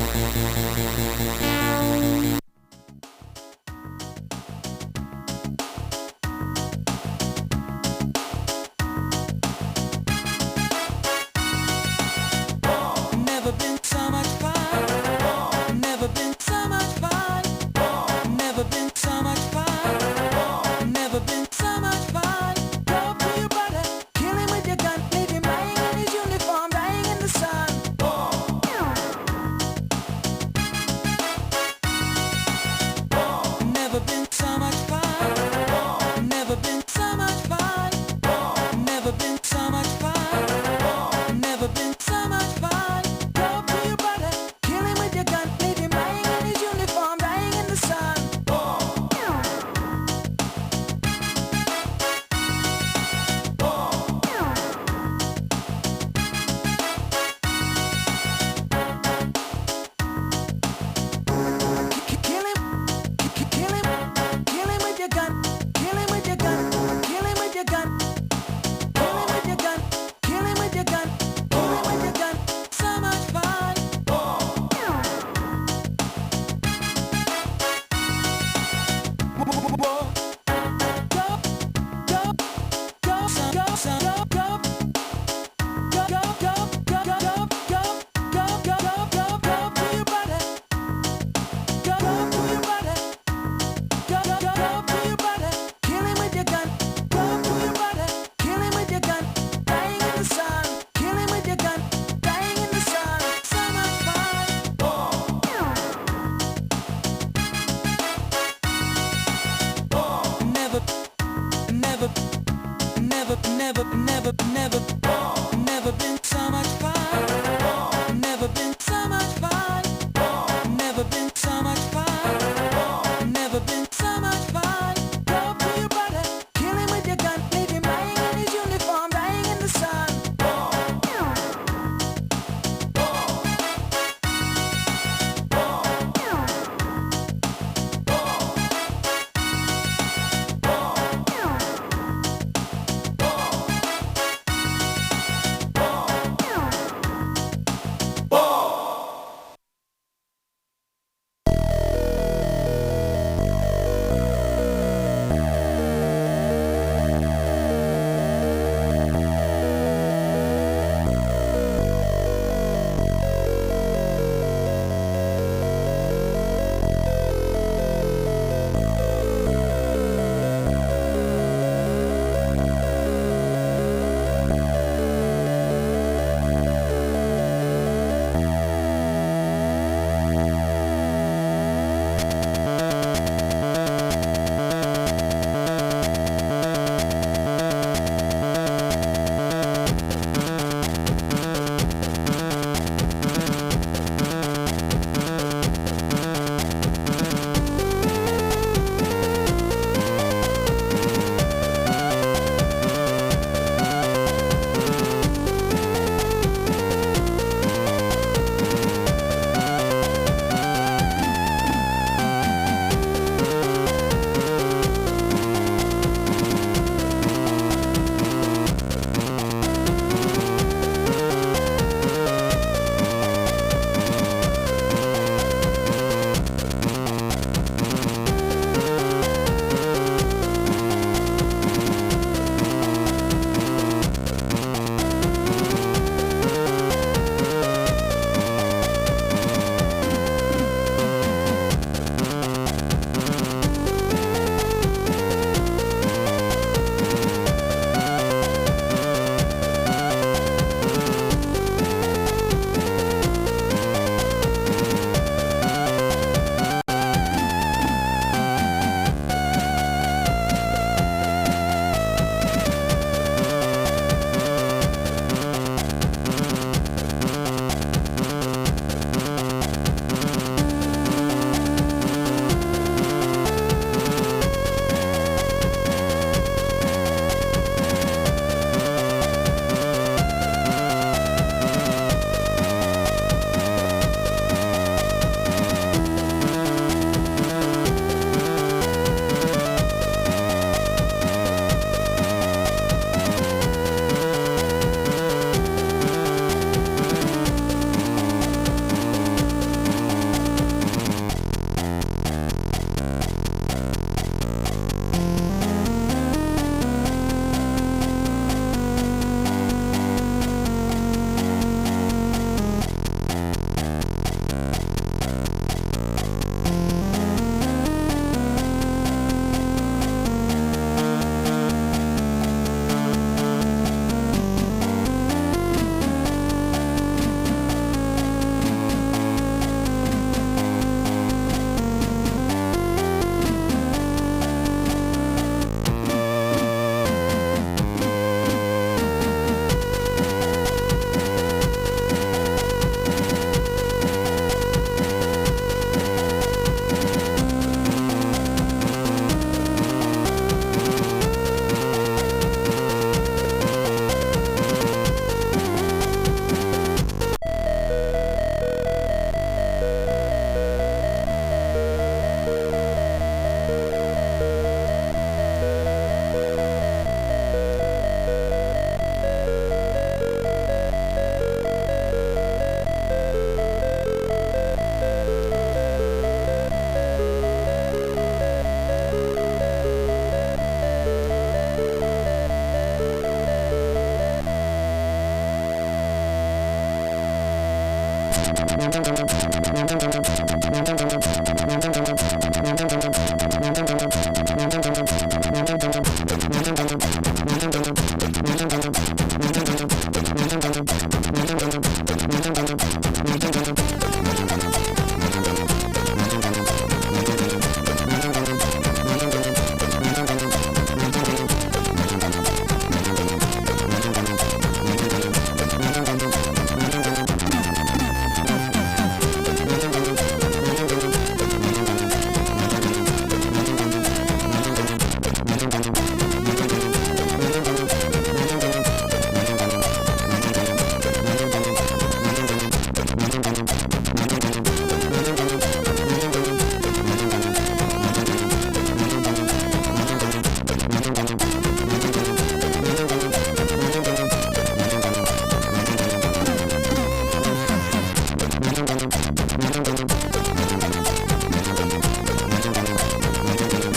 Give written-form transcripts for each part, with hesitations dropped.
Never been so much fun. Never been so much fun. Never been so much fun. Never been so much fun. Go up to your brother, kill him with your gun, leave him lying in his uniform, dying in the sun.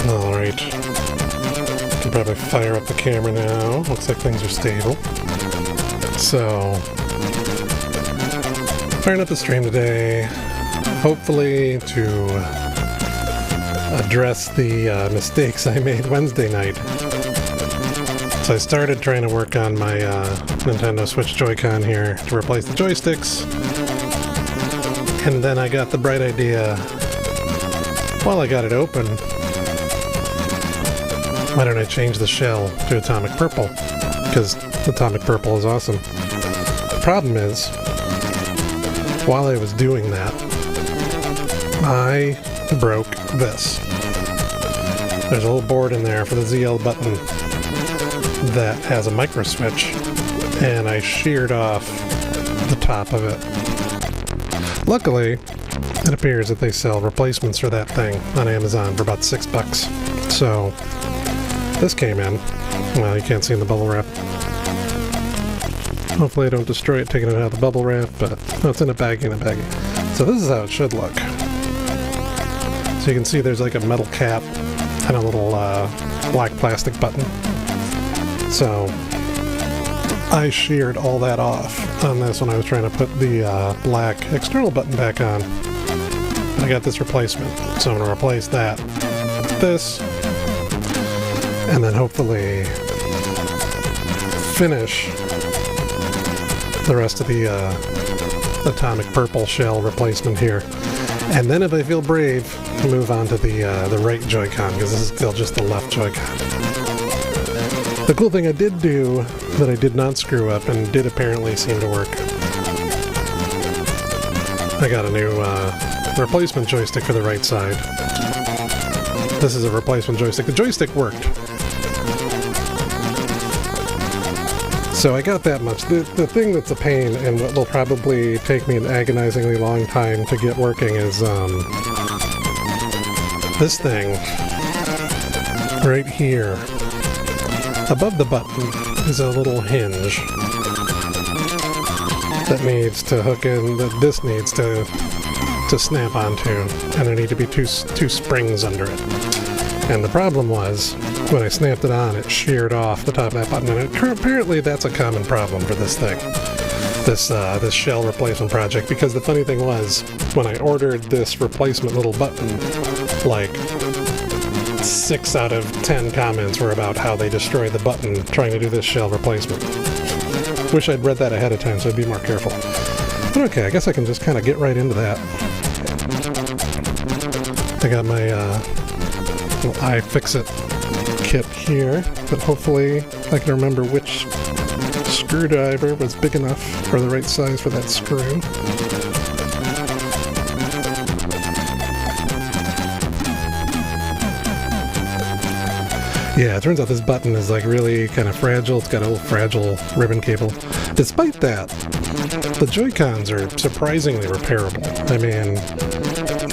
Alright. Can probably fire up the camera now. Looks like things are stable. So, firing up the stream today, hopefully to address the mistakes I made Wednesday night. So I started trying to work on my Nintendo Switch Joy-Con here to replace the joysticks. And then I got the bright idea, while I got it open, why don't I change the shell to Atomic Purple? Because Atomic Purple is awesome. The problem is, while I was doing that, I broke this. There's a little board in there for the ZL button that has a micro switch, and I sheared off the top of it. Luckily, it appears that they sell replacements for that thing on Amazon for about $6. So, this came in. Well, you can't see in the bubble wrap. Hopefully I don't destroy it taking it out of the bubble wrap, but it's in a baggie. So this is how it should look. So you can see there's like a metal cap and a little black plastic button. So I sheared all that off on this when I was trying to put the black external button back on. And I got this replacement. So I'm going to replace that with this. And then hopefully finish the rest of the Atomic Purple shell replacement here. And then if I feel brave, move on to the right Joy-Con, because this is still just the left Joy-Con. The cool thing I did do that I did not screw up and did apparently seem to work, I got a new replacement joystick for the right side. This is a replacement joystick. The joystick worked. So I got that much. The thing that's a pain and what will probably take me an agonizingly long time to get working is this thing right here. Above the button is a little hinge that needs to hook in, that this needs to snap onto, and there need to be two springs under it. And the problem was, when I snapped it on, it sheared off the top of that button, and apparently that's a common problem for this thing, this shell replacement project, because the funny thing was, when I ordered this replacement little button, like 6 out of 10 comments were about how they destroyed the button trying to do this shell replacement. Wish I'd read that ahead of time so I'd be more careful. But okay, I guess I can just kind of get right into that. I got my little iFixit kit here, but hopefully I can remember which screwdriver was big enough for the right size for that screw. Yeah, it turns out this button is like really kind of fragile. It's got a little fragile ribbon cable. Despite that, the Joy-Cons are surprisingly repairable. I mean,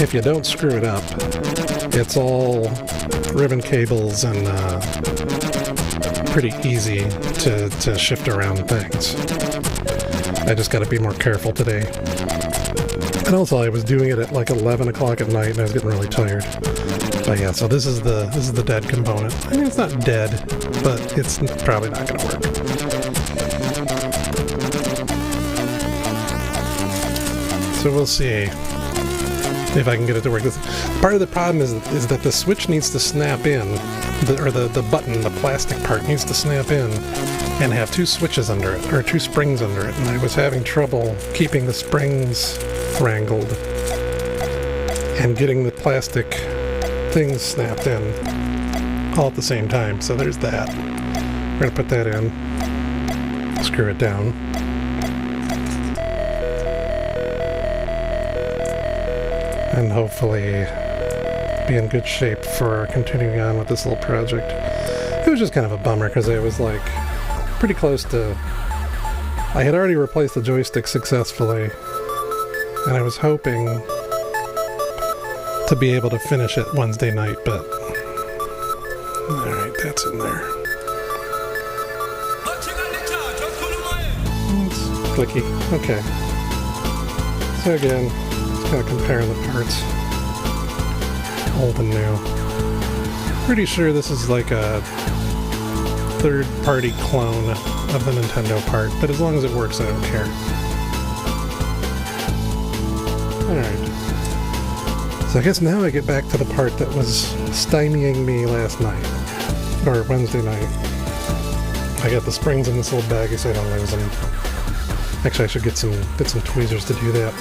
if you don't screw it up, it's all ribbon cables and pretty easy to shift around things. I just got to be more careful today. And also, I was doing it at like 11 o'clock at night, and I was getting really tired. But yeah, so this is the dead component. I mean, it's not dead, but it's probably not going to work. So we'll see if I can get it to work. Part of the problem is that the switch needs to snap in, the button, the plastic part needs to snap in and have two switches under it, or two springs under it, and I was having trouble keeping the springs wrangled and getting the plastic things snapped in all at the same time. So there's that. We're going to put that in, screw it down. And hopefully be in good shape for continuing on with this little project. It was just kind of a bummer because I was like pretty close to... I had already replaced the joystick successfully, and I was hoping to be able to finish it Wednesday night, but... Alright, that's in there. It's clicky. Okay. So again, just kind of comparing the parts. Old and new. Pretty sure this is like a third-party clone of the Nintendo part, but as long as it works, I don't care. Alright. So I guess now I get back to the part that was stymieing me last night, or Wednesday night. I got the springs in this little baggie so I don't lose them. Actually, I should get some tweezers to do that.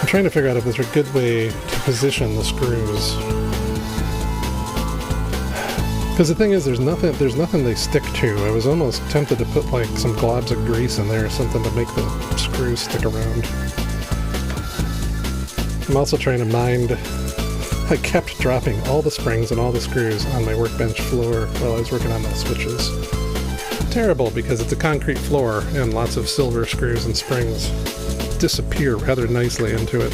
I'm trying to figure out if there's a good way to position the screws. Because the thing is, there's nothing they stick to. I was almost tempted to put like some globs of grease in there or something to make the screws stick around. I'm also trying to mind... I kept dropping all the springs and all the screws on my workbench floor while I was working on the switches. Terrible, because it's a concrete floor and lots of silver screws and springs disappear rather nicely into it.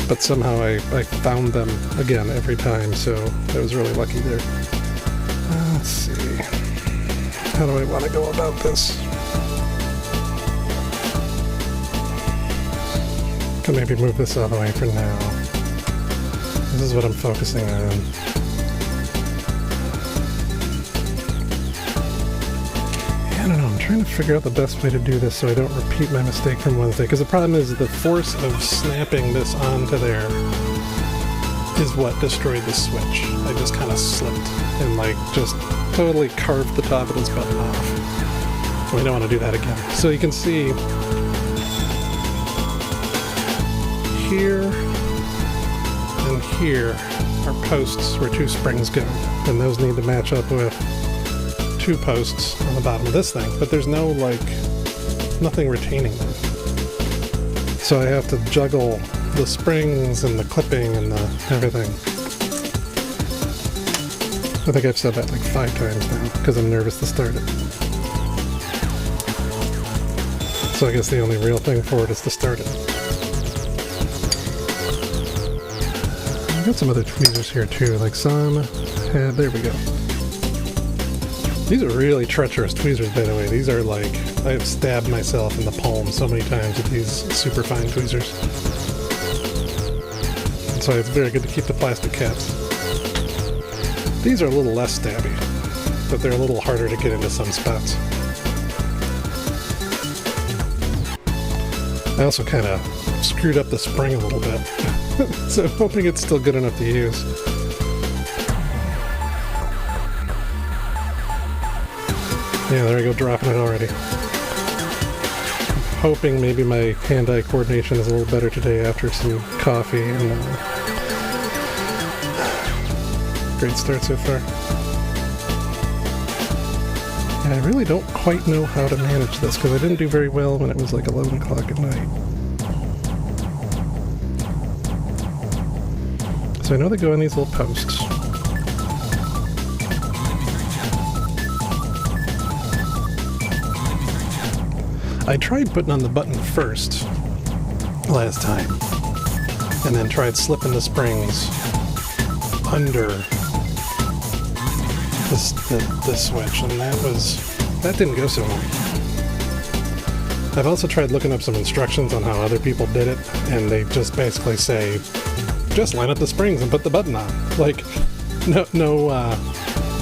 But somehow I found them again every time, so I was really lucky there. Let's see. How do I want to go about this? Can maybe move this out of the way for now. This is what I'm focusing on. I don't know, I'm trying to figure out the best way to do this so I don't repeat my mistake from Wednesday, because the problem is the force of snapping this onto there is what destroyed the switch. I just kind of slipped and like just totally carved the top of this button off. We don't want to do that again. So you can see here and here are posts where two springs go, and those need to match up with two posts on the bottom of this thing, but there's no like nothing retaining them. So I have to juggle the springs and the clipping and the everything. I think I've said that like 5 times now because I'm nervous to start it. So I guess the only real thing for it is to start it. I've got some other tweezers here too, like some head. There we go. These are really treacherous tweezers, by the way. These are like, I have stabbed myself in the palm so many times with these super fine tweezers. And so it's very good to keep the plastic caps. These are a little less stabby, but they're a little harder to get into some spots. I also kind of screwed up the spring a little bit, so I'm hoping it's still good enough to use. Yeah, there I go, dropping it already. Hoping maybe my hand-eye coordination is a little better today after some coffee and great start so far. And I really don't quite know how to manage this because I didn't do very well when it was like 11 o'clock at night. So I know they go in these little posts. I tried putting on the button first last time, and then tried slipping the springs under this switch, and that didn't go so well. I've also tried looking up some instructions on how other people did it, and they just basically say, just line up the springs and put the button on. Like, no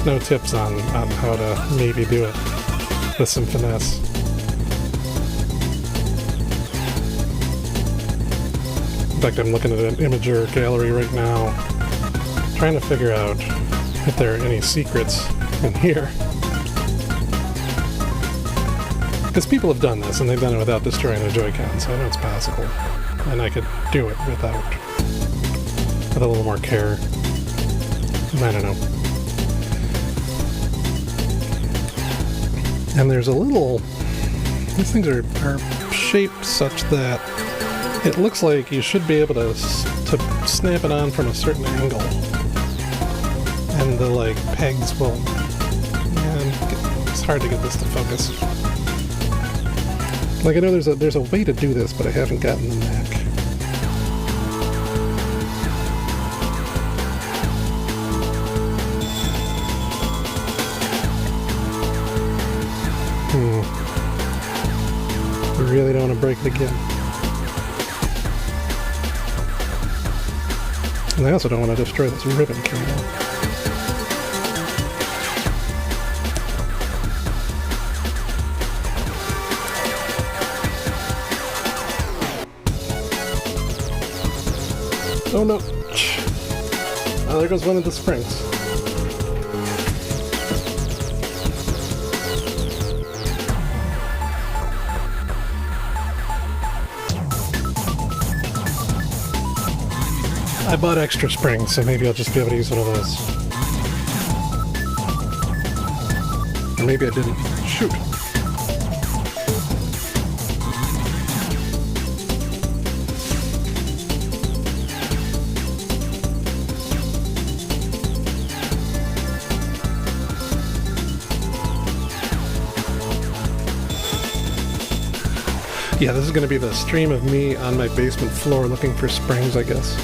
no tips on how to maybe do it with some finesse. In fact, I'm looking at an Imager gallery right now, trying to figure out if there are any secrets in here. Because people have done this, and they've done it without destroying a joycon, so I know it's possible. And I could do it with a little more care. I don't know. And there's a little... These things are shaped such that it looks like you should be able to snap it on from a certain angle. And the, like, pegs will... Man, it's hard to get this to focus. Like, I know there's a way to do this, but I haven't gotten the knack. I really don't want to break it again. And I also don't want to destroy this ribbon cable. Oh no! Oh, there goes one of the springs. I bought extra springs, so maybe I'll just be able to use one of those. Or maybe I didn't. Shoot! Yeah, this is going to be the stream of me on my basement floor looking for springs, I guess.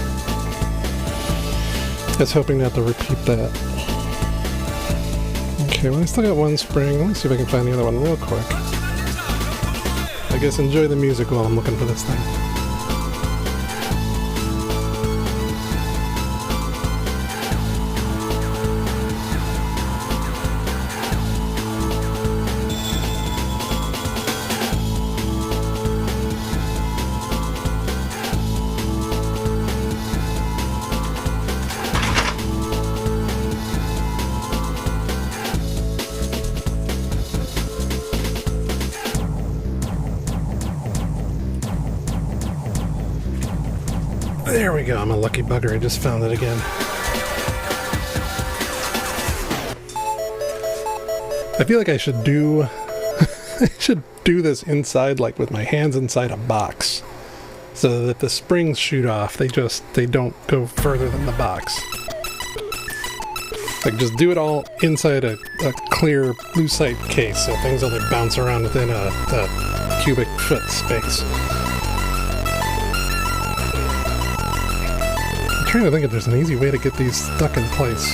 I was hoping not to repeat that. Okay, well I still got one spring. Let me see if I can find the other one real quick. I guess enjoy the music while I'm looking for this thing. There we go, I'm a lucky bugger, I just found it again. I feel like I should do... I should do this inside, like with my hands inside a box. So that the springs shoot off, they don't go further than the box. Like, just do it all inside a clear lucite case, so things only bounce around within a cubic foot space. I'm trying to think if there's an easy way to get these stuck in place.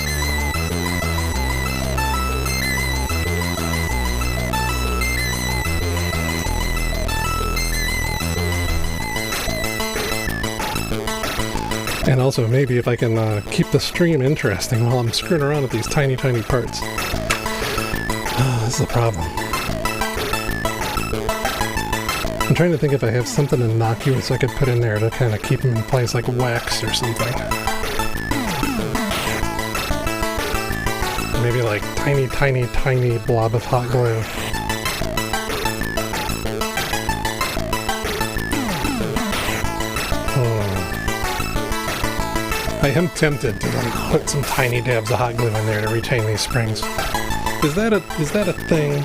And also maybe if I can keep the stream interesting while I'm screwing around with these tiny, tiny parts. This is a problem. I'm trying to think if I have something innocuous I could put in there to kind of keep them in place, like wax or something. Maybe like tiny, tiny, tiny blob of hot glue. I am tempted to like put some tiny dabs of hot glue in there to retain these springs. Is that a thing?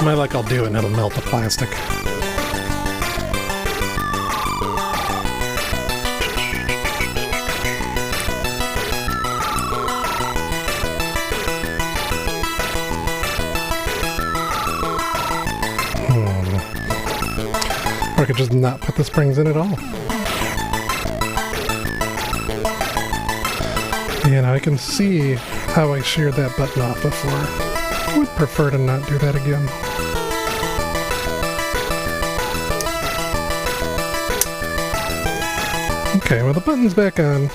My luck, I'll do it and it'll melt the plastic. Or I could just not put the springs in at all. You know, I can see how I sheared that button off before. I would prefer to not do that again. Okay, well the button's back on.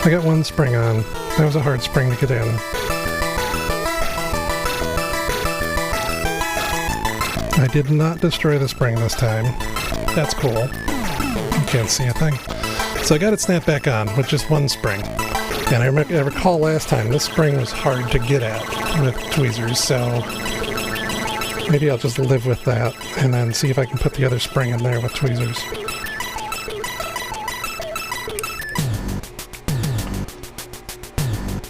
I got one spring on. That was a hard spring to get in. I did not destroy the spring this time. That's cool. You can't see a thing. So I got it snapped back on with just one spring. And I recall last time this spring was hard to get at with tweezers, so maybe I'll just live with that and then see if I can put the other spring in there with tweezers.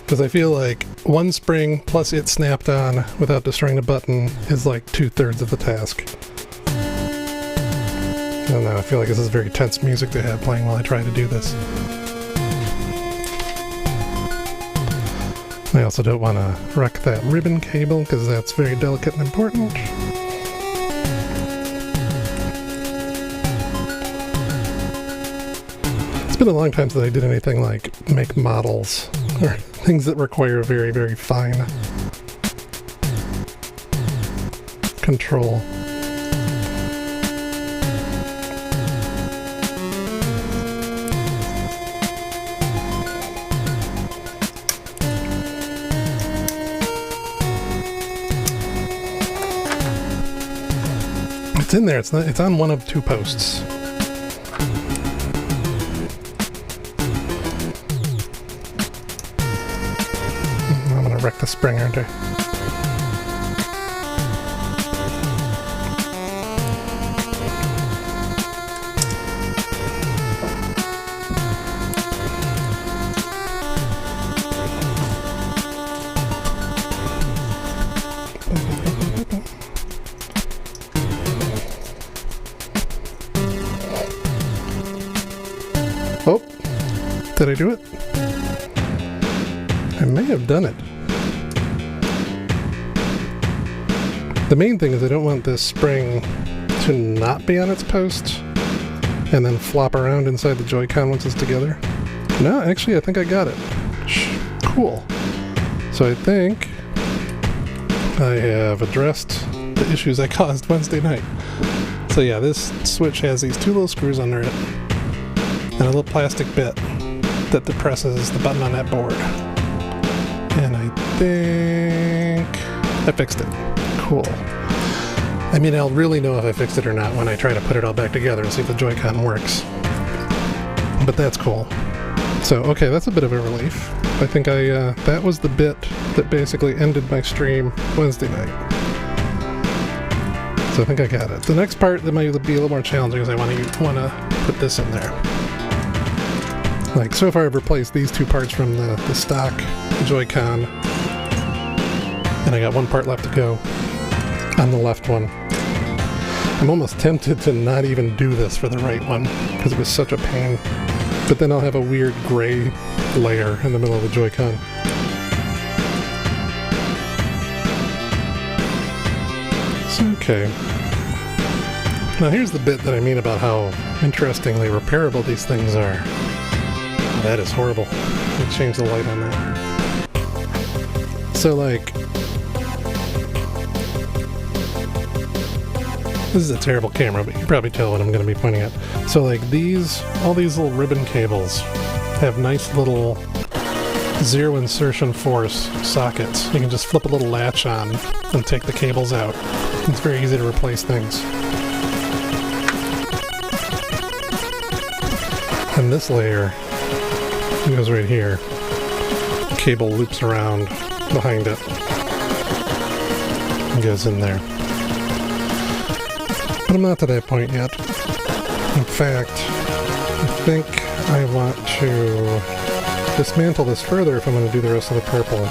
Because I feel like one spring plus it snapped on without destroying the button is like 2/3 of the task. I don't know, I feel like this is very tense music to have playing while I try to do this. I also don't want to wreck that ribbon cable because that's very delicate and important. It's been a long time since I did anything like make models or things that require very, very fine control. It's in there. It's on one of two posts. I'm gonna wreck the spring, aren't I? Oh, did I do it? I may have done it. The main thing is I don't want this spring to not be on its post and then flop around inside the Joy-Con once it's together. No, actually I think I got it. Cool. So I think I have addressed the issues I caused Wednesday night. So yeah, this switch has these two little screws under it and a little plastic bit that depresses the button on that board. And I think I fixed it. Cool. I mean, I'll really know if I fixed it or not when I try to put it all back together and see if the Joy-Con works. But that's cool. So, okay, that's a bit of a relief. I think that was the bit that basically ended my stream Wednesday night. So I think I got it. The next part that might be a little more challenging is I want to put this in there. Like, so far I've replaced these two parts from the stock Joy-Con, and I got one part left to go on the left one. I'm almost tempted to not even do this for the right one, because it was such a pain. But then I'll have a weird gray layer in the middle of the Joy-Con. So, okay. Now here's the bit that I mean about how interestingly repairable these things are. That is horrible. Let me change the light on that. So, like, this is a terrible camera, but you can probably tell what I'm going to be pointing at. So, like, all these little ribbon cables have nice little zero insertion force sockets. You can just flip a little latch on and take the cables out. It's very easy to replace things. And this layer goes right here. The cable loops around behind it and goes in there. But I'm not to that point yet. In fact, I think I want to dismantle this further if I'm going to do the rest of the purple.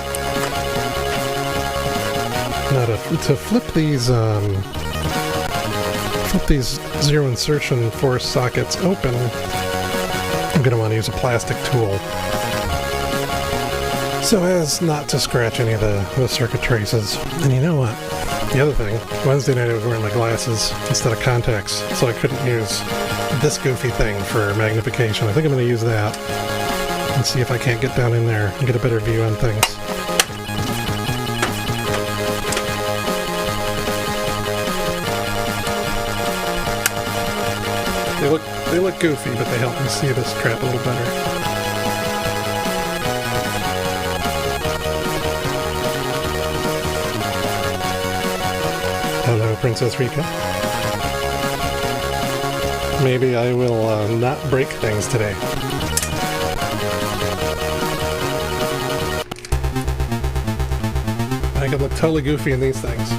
Now to flip these zero insertion force sockets open, I'm going to want to use a plastic tool so as not to scratch any of the circuit traces. And you know what? The other thing, Wednesday night I was wearing my glasses instead of contacts, so I couldn't use this goofy thing for magnification. I think I'm going to use that and see if I can't get down in there and get a better view on things. They look They look goofy, but they help me see this crap a little better. Hello, Princess Rika. Maybe I will not break things today. I could look totally goofy in these things.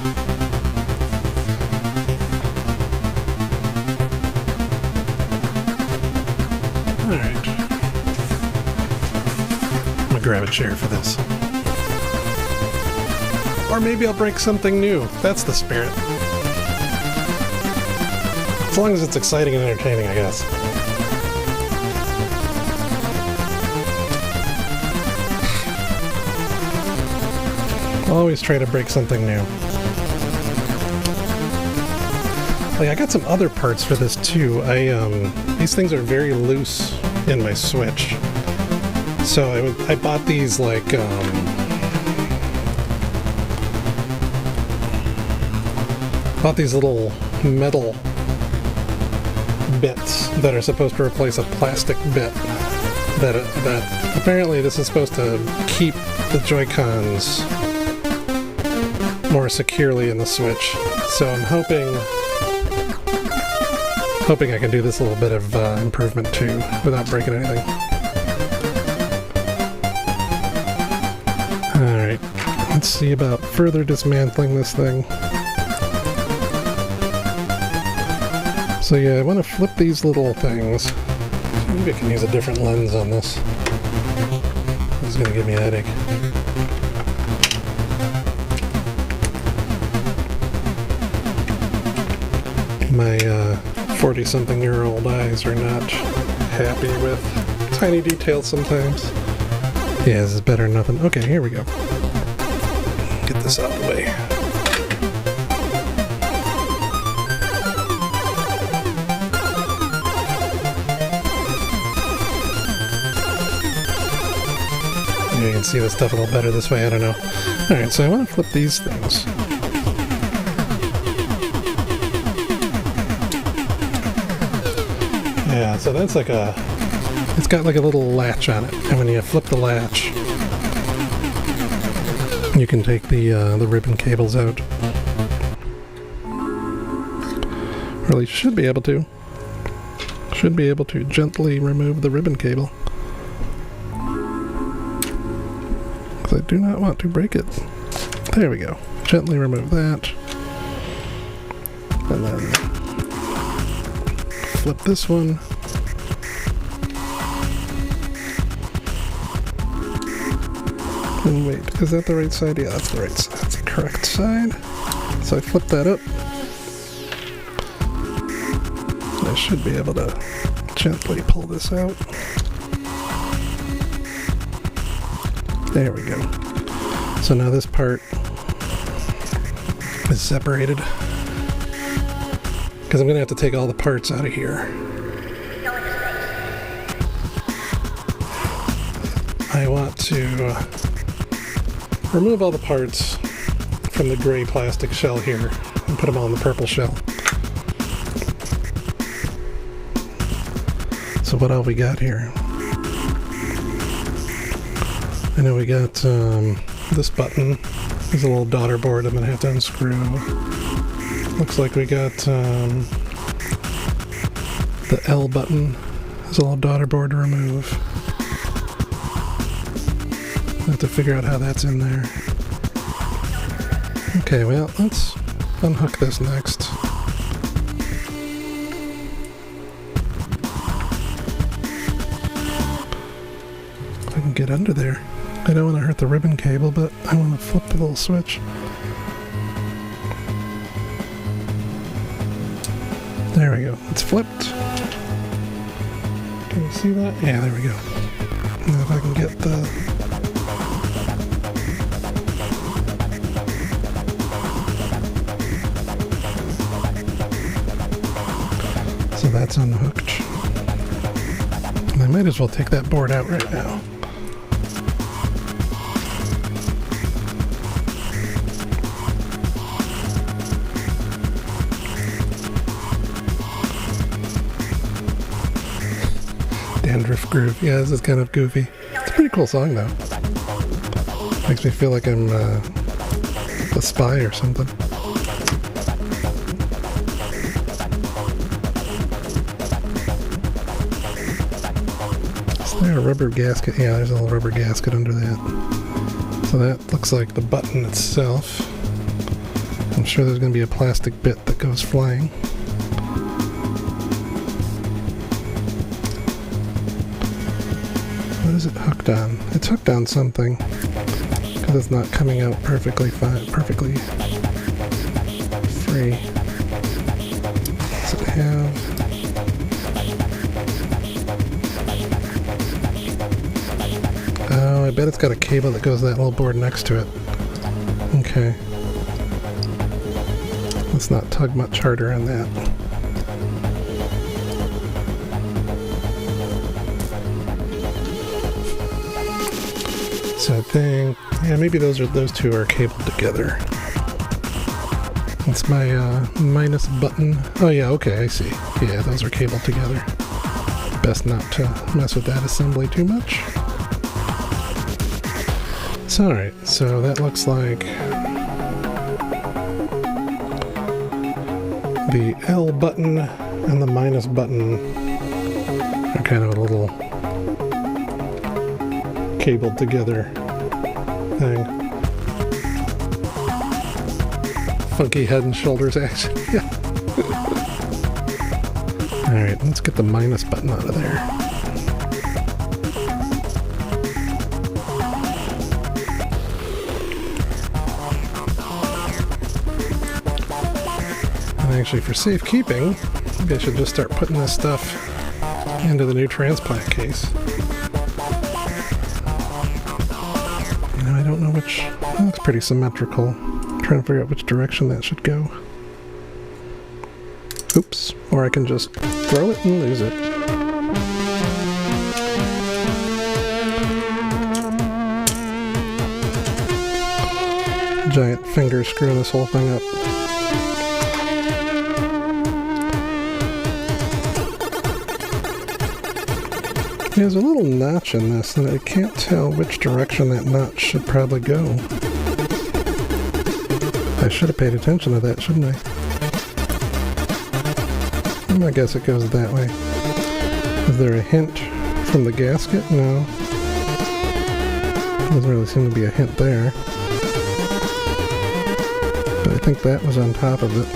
Alright. I'm gonna grab a chair for this. Or maybe I'll break something new. That's the spirit. As long as it's exciting and entertaining, I guess. Always try to break something new. Like, I got some other parts for this too. These things are very loose in my Switch. So I bought these like bought these little metal bits that are supposed to replace a plastic bit. That apparently this is supposed to keep the Joy-Cons more securely in the Switch. So I'm hoping I can do this little bit of improvement too without breaking anything. Alright, let's see about further dismantling this thing. So yeah, I want to flip these little things. Maybe I can use a different lens on this. This is going to give me a headache. My 40-something-year-old eyes are not happy with tiny details sometimes. Yeah, this is better than nothing. Okay, here we go. Get this out of the way. Yeah, you can see this stuff a little better this way, I don't know. Alright, so I want to flip these things. Yeah, so that's like it's got like a little latch on it, and when you flip the latch, you can take the ribbon cables out. Or at least should be able to. Should be able to gently remove the ribbon cable. Because I do not want to break it. There we go. Gently remove that. And then flip this one. And wait, is that the right side? Yeah, that's the right side. That's the correct side. So I flip that up. And I should be able to gently pull this out. There we go. So now this part is separated. Because I'm going to have to take all the parts out of here. I want to remove all the parts from the gray plastic shell here and put them all in the purple shell. So what all we got here? I know we got this button. There's a little daughter board I'm going to have to unscrew. Looks like we got the L button. There's a little daughter board to remove. I have to figure out how that's in there. Okay, well, let's unhook this next. If I can get under there. I don't want to hurt the ribbon cable, but I want to flip the little switch. There we go. It's flipped. Can you see that? Yeah, there we go. Now if I can get the... So that's unhooked. And I might as well take that board out right now. groove. Yeah, this is kind of goofy. It's a pretty cool song, though. Makes me feel like I'm a spy or something. Is there a rubber gasket? Yeah, there's a little rubber gasket under that. So that looks like the button itself. I'm sure there's going to be a plastic bit that goes flying. What is it hooked on? It's hooked on something. Because it's not coming out perfectly fine, perfectly free. Does it have... Oh, I bet it's got a cable that goes to that little board next to it. Okay. Let's not tug much harder on that. So I think, yeah, maybe those two are cabled together. That's my minus button. Oh yeah, okay, I see. Yeah, those are cabled together. Best not to mess with that assembly too much. So alright, so that looks like the L button and the minus button are kind of a little cabled together thing. Funky head and shoulders action. Yeah. Alright, let's get the minus button out of there. And actually, for safekeeping, maybe I should just start putting this stuff into the new transplant case. I don't know which... That looks pretty symmetrical. I'm trying to figure out which direction that should go. Oops. Or I can just throw it and lose it. Giant finger screwing this whole thing up. There's a little notch in this, and I can't tell which direction that notch should probably go. I should have paid attention to that, shouldn't I? I guess it goes that way. Is there a hint from the gasket? No. Doesn't really seem to be a hint there. But I think that was on top of it.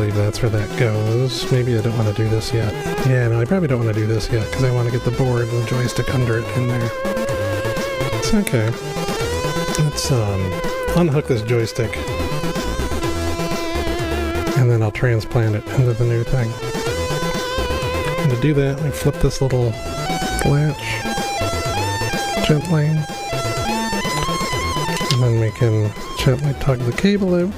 That's where that goes. Maybe I don't want to do this yet. Yeah, no, I probably don't want to do this yet because I want to get the board and the joystick under it in there. It's okay. Let's unhook this joystick and then I'll transplant it into the new thing. And to do that, we flip this little latch gently, and then we can gently tug the cable out.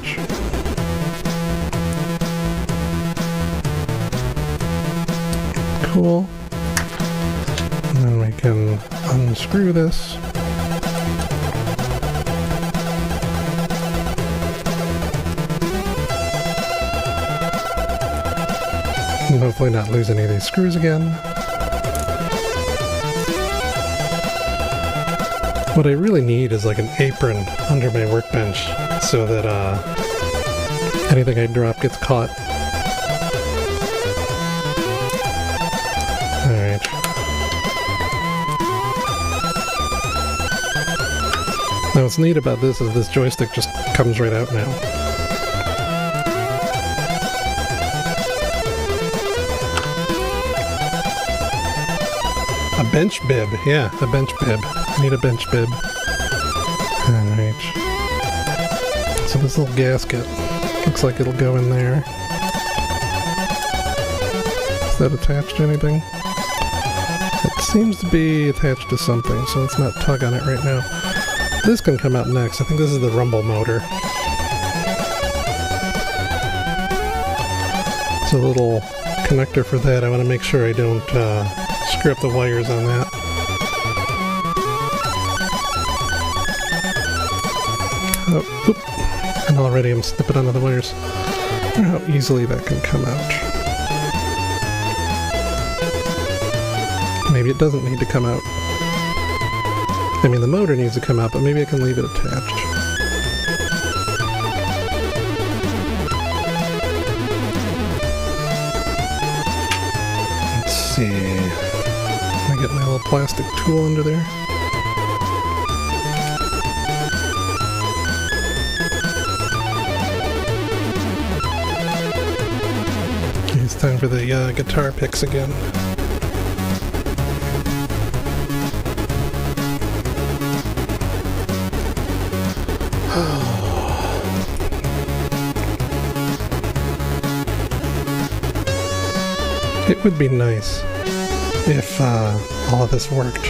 Cool. And then we can unscrew this. And hopefully not lose any of these screws again. What I really need is like an apron under my workbench so that anything I drop gets caught. Alright. Now what's neat about this is this joystick just comes right out now. A bench bib, yeah, a bench bib. I need a bench bib. Alright. So this little gasket looks like it'll go in there. Is that attached to anything? It seems to be attached to something, so let's not tug on it right now. This can come out next. I think this is the rumble motor. There's a little connector for that. I want to make sure I don't screw up the wires on that. Oh, oop. And already I'm snipping onto the wires. I wonder how easily that can come out. Maybe it doesn't need to come out. I mean, the motor needs to come out, but maybe I can leave it attached. Let's see. Can I get my little plastic tool under there? It's time for the guitar picks again. It would be nice if all of this worked.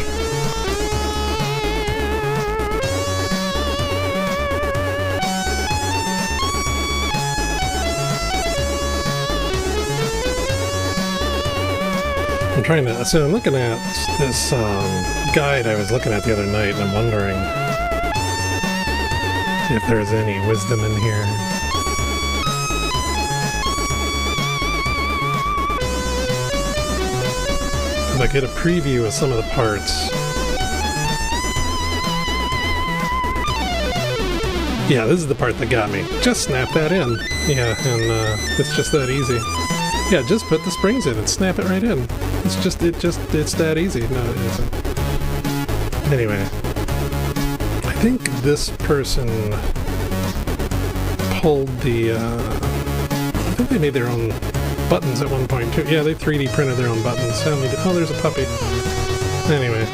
I'm trying to, so I'm looking at this guide I was looking at the other night, and I'm wondering if there's any wisdom in here. I get a preview of some of the parts. Yeah, this is the part that got me. Just snap that in. Yeah, and it's just that easy. Yeah, just put the springs in and snap it right in. It's that easy. No, it isn't. Anyway, I think this person pulled the, I think they made their own buttons at one point too. Yeah, they 3D printed their own buttons. Oh, there's a puppy. Anyway,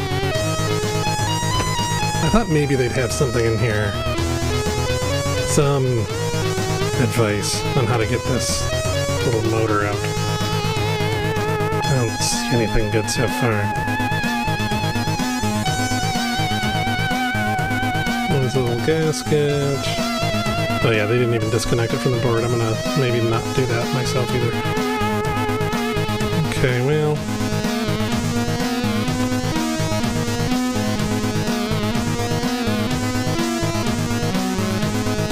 I thought maybe they'd have something in here. Some advice on how to get this little motor out. I don't see anything good so far. There's a little gasket. Oh yeah, they didn't even disconnect it from the board. I'm gonna maybe not do that myself either. Okay, well.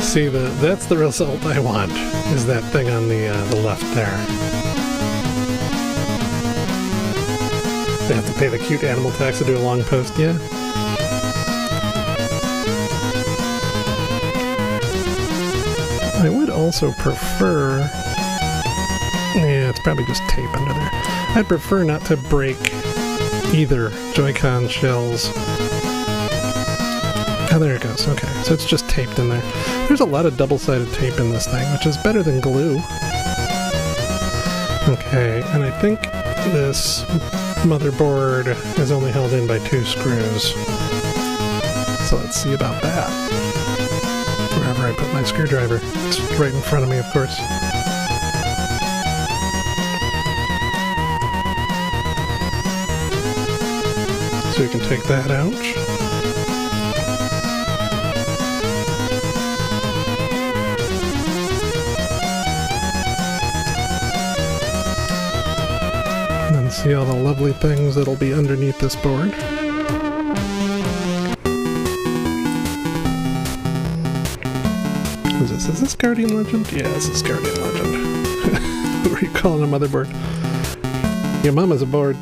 See, that's the result I want, is that thing on the left there. They have to pay the cute animal tax to do a long post, yeah? I would also prefer... Yeah, it's probably just tape under there. I'd prefer not to break either joycon shells. Oh, there it goes. Okay, so it's just taped in there. There's a lot of double-sided tape in this thing, which is better than glue. Okay, and I think this motherboard is only held in by 2 screws. So let's see about that. Wherever I put my screwdriver. It's right in front of me, of course. So we can take that out. And then see all the lovely things that'll be underneath this board. What is this? Is this Guardian Legend? Yeah, this is Guardian Legend. What are you calling a motherboard? Your mama's a board.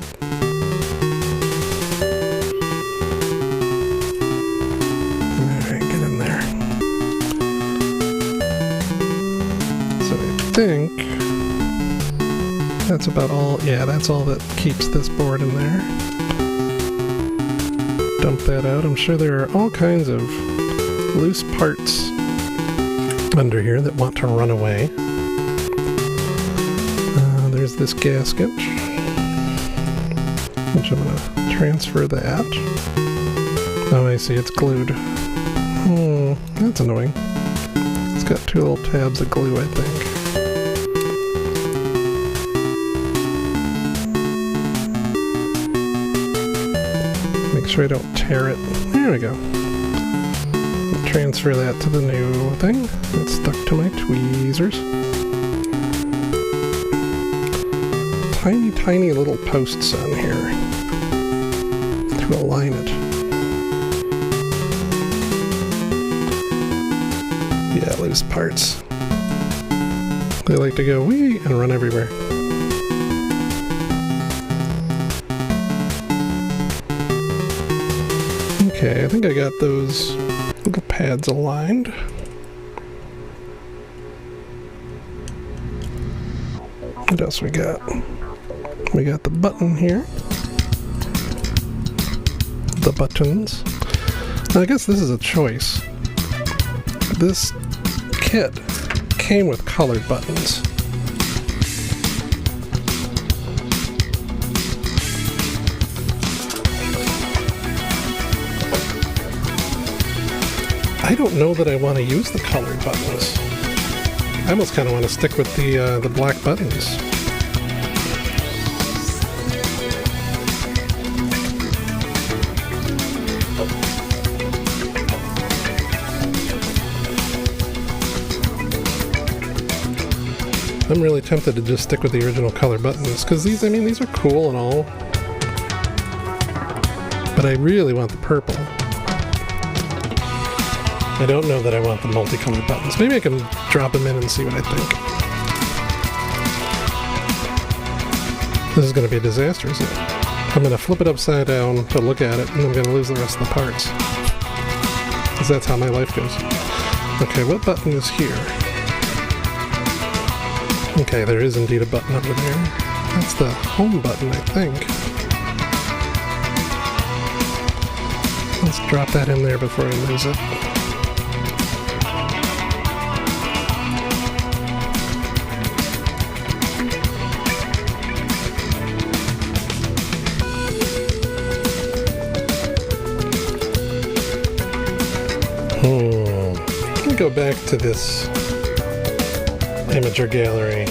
I think that's about all. Yeah, that's all that keeps this board in there. Dump that out. I'm sure there are all kinds of loose parts under here that want to run away. There's this gasket, which I'm going to transfer that. Oh, I see, it's glued. That's annoying. It's got 2 little tabs of glue, I think. Make sure I don't tear it. There we go. I'll transfer that to the new thing. It's stuck to my tweezers. tiny, tiny little posts on here to align it. Yeah, loose parts. They like to go wee and run everywhere. Okay, I think I got those little pads aligned. What else we got? We got the button here. The buttons. Now, I guess this is a choice. This kit came with colored buttons. I don't know that I want to use the colored buttons. I almost kind of want to stick with the black buttons. I'm really tempted to just stick with the original color buttons, because these are cool and all, but I really want the purple. I don't know that I want the multicolored buttons. Maybe I can drop them in and see what I think. This is going to be a disaster, isn't it? I'm going to flip it upside down to look at it, and I'm going to lose the rest of the parts. Because that's how my life goes. Okay, what button is here? Okay, there is indeed a button over there. That's the home button, I think. Let's drop that in there before I lose it. Let me go back to this imager gallery.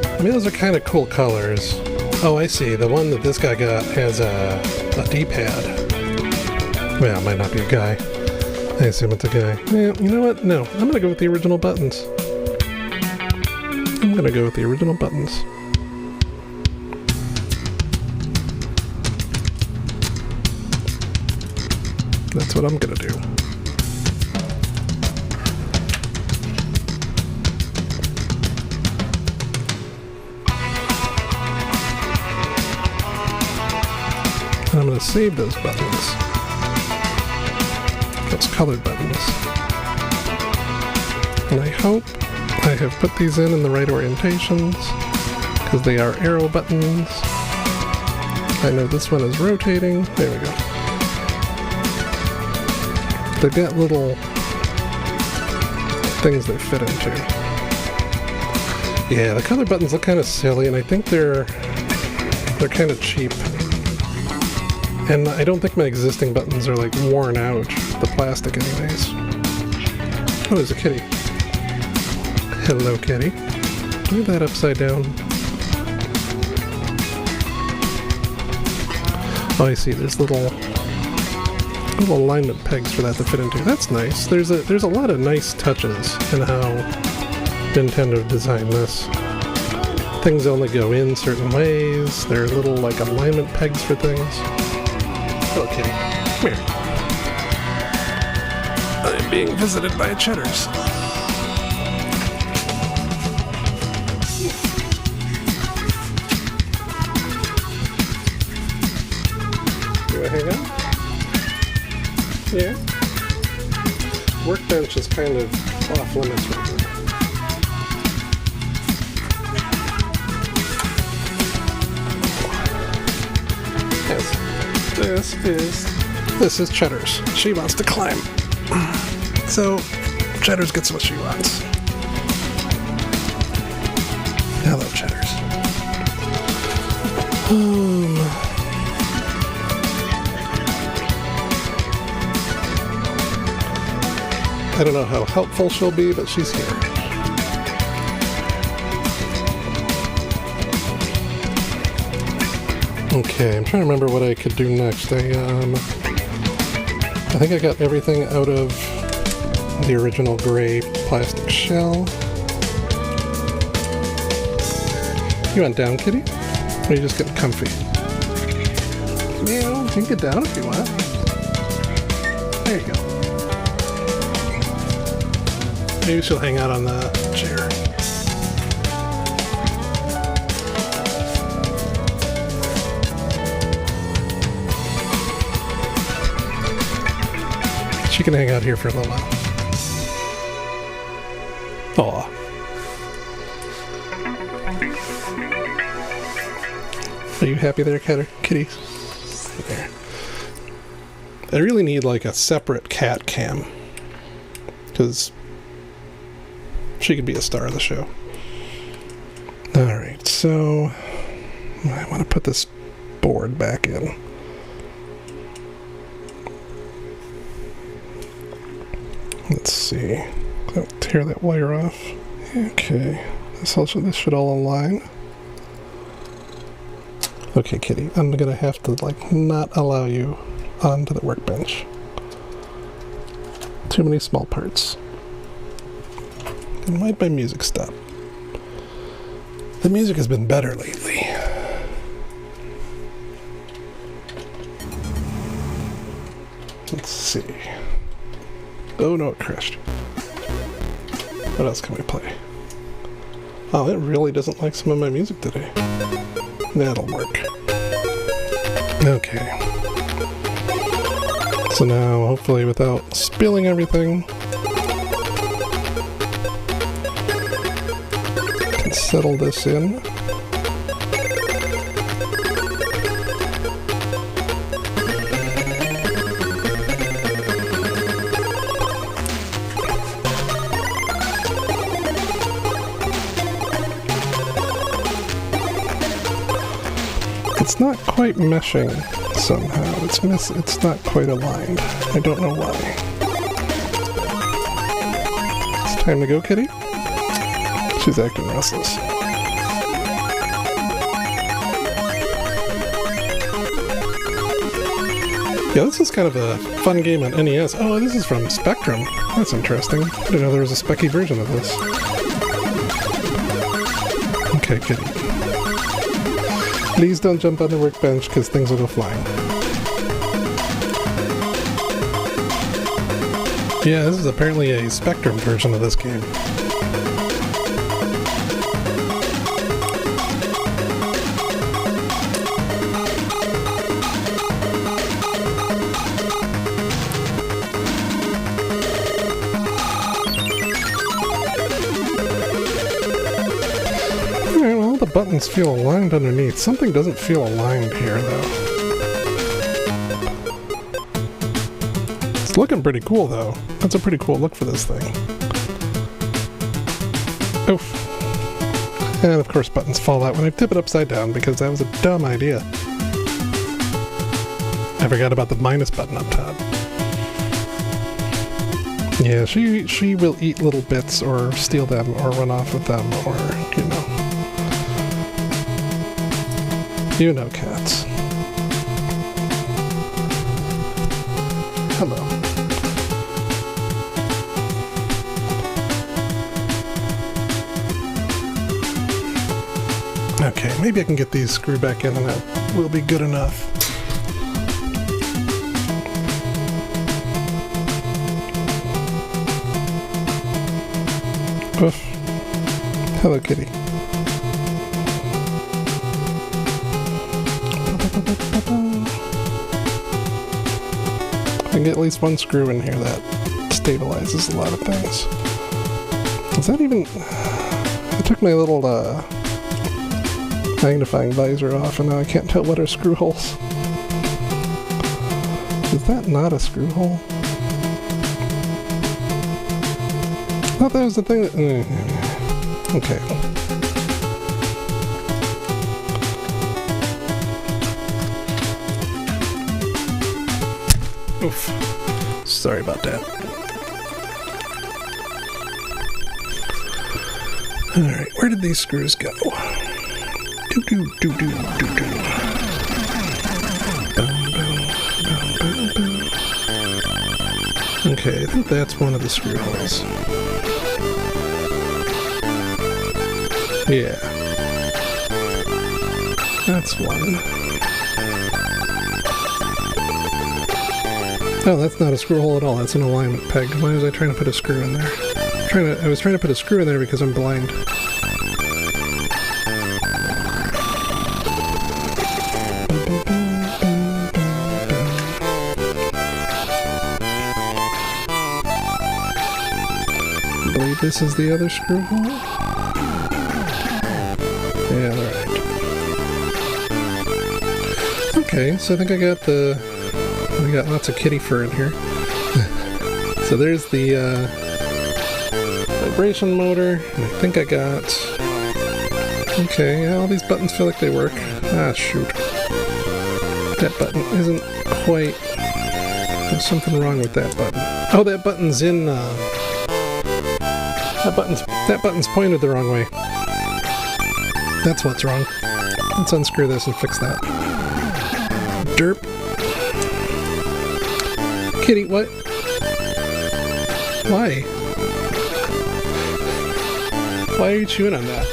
I mean, those are kind of cool colors. Oh, I see. The one that this guy got has a D-pad. Well, it might not be a guy. I assume it's a guy. Yeah, you know what? No, I'm going to go with the original buttons. I'm going to go with the original buttons. That's what I'm going to do. I'm going to save those buttons. Those colored buttons. And I hope I have put these in the right orientations, because they are arrow buttons. I know this one is rotating. There we go. They've got little things they fit into. Yeah, the color buttons look kind of silly, and I think they're kind of cheap. And I don't think my existing buttons are like worn out, the plastic anyways. Oh, there's a kitty. Hello, kitty. Move that upside down. Oh, I see. There's little alignment pegs for that to fit into. That's nice. There's a lot of nice touches in how Nintendo designed this. Things only go in certain ways. There are little like alignment pegs for things. Hello, kitty. Come here. I'm being visited by cheddars. Do I hang out? Yeah. Workbench is kind of off limits right now. Yes. This is Cheddar's. She wants to climb. So Cheddar's gets what she wants. Hello, Cheddar's. I don't know how helpful she'll be, but she's here. Okay, I'm trying to remember what I could do next. I think I got everything out of the original gray plastic shell. You want down, kitty? Or are you just getting comfy? Meow. You can get down if you want. There you go. Maybe she'll hang out on the chair. She can hang out here for a little while. Aw. Are you happy there, kitty? There. I really need like a separate cat cam, because she could be a star of the show. Alright, so I want to put this board back in. Let's see. I'll tear that wire off. Okay. This should all align. Okay, kitty. I'm gonna have to, like, not allow you onto the workbench. Too many small parts. And why'd my music stop? The music has been better lately. Let's see. Oh no, it crashed. What else can we play? Oh, it really doesn't like some of my music today. That'll work. Okay. So now, hopefully without spilling everything, I can settle this in. It's not quite meshing somehow. It's not quite aligned. I don't know why. It's time to go, kitty. She's acting restless. Yeah, this is kind of a fun game on NES. Oh, this is from Spectrum. That's interesting. I didn't know there was a Specky version of this. Okay, kitty. Please don't jump on the workbench, because things will go flying. Yeah, this is apparently a Spectrum version of this game. The buttons feel aligned underneath. Something doesn't feel aligned here, though. It's looking pretty cool, though. That's a pretty cool look for this thing. Oof. And of course buttons fall out when I tip it upside down, because that was a dumb idea. I forgot about the minus button up top. Yeah, she will eat little bits, or steal them, or run off with them, or, you know. You know cats. Hello. Okay, maybe I can get these screwed back in and that will be good enough. Oof. Hello, kitty. I can get at least one screw in here that stabilizes a lot of things. Is that even... I took my little magnifying visor off and now I can't tell what are screw holes. Is that not a screw hole? I thought that was the thing that... Okay. Oof. Sorry about that. Alright, where did these screws go? Okay, I think that's one of the screw holes. Yeah. That's one. Oh, that's not a screw hole at all. That's an alignment peg. Why was I trying to put a screw in there? I was trying to put a screw in there because I'm blind. I believe this is the other screw hole. Yeah, alright. Okay, so I think I got we got lots of kitty fur in here. So there's the vibration motor, and I think I got... Okay, yeah, all these buttons feel like they work. Ah, shoot. That button isn't quite... There's something wrong with that button. Oh, that button's in... That button's pointed the wrong way. That's what's wrong. Let's unscrew this and fix that. Derp. Kitty, what? Why? Why are you chewing on that?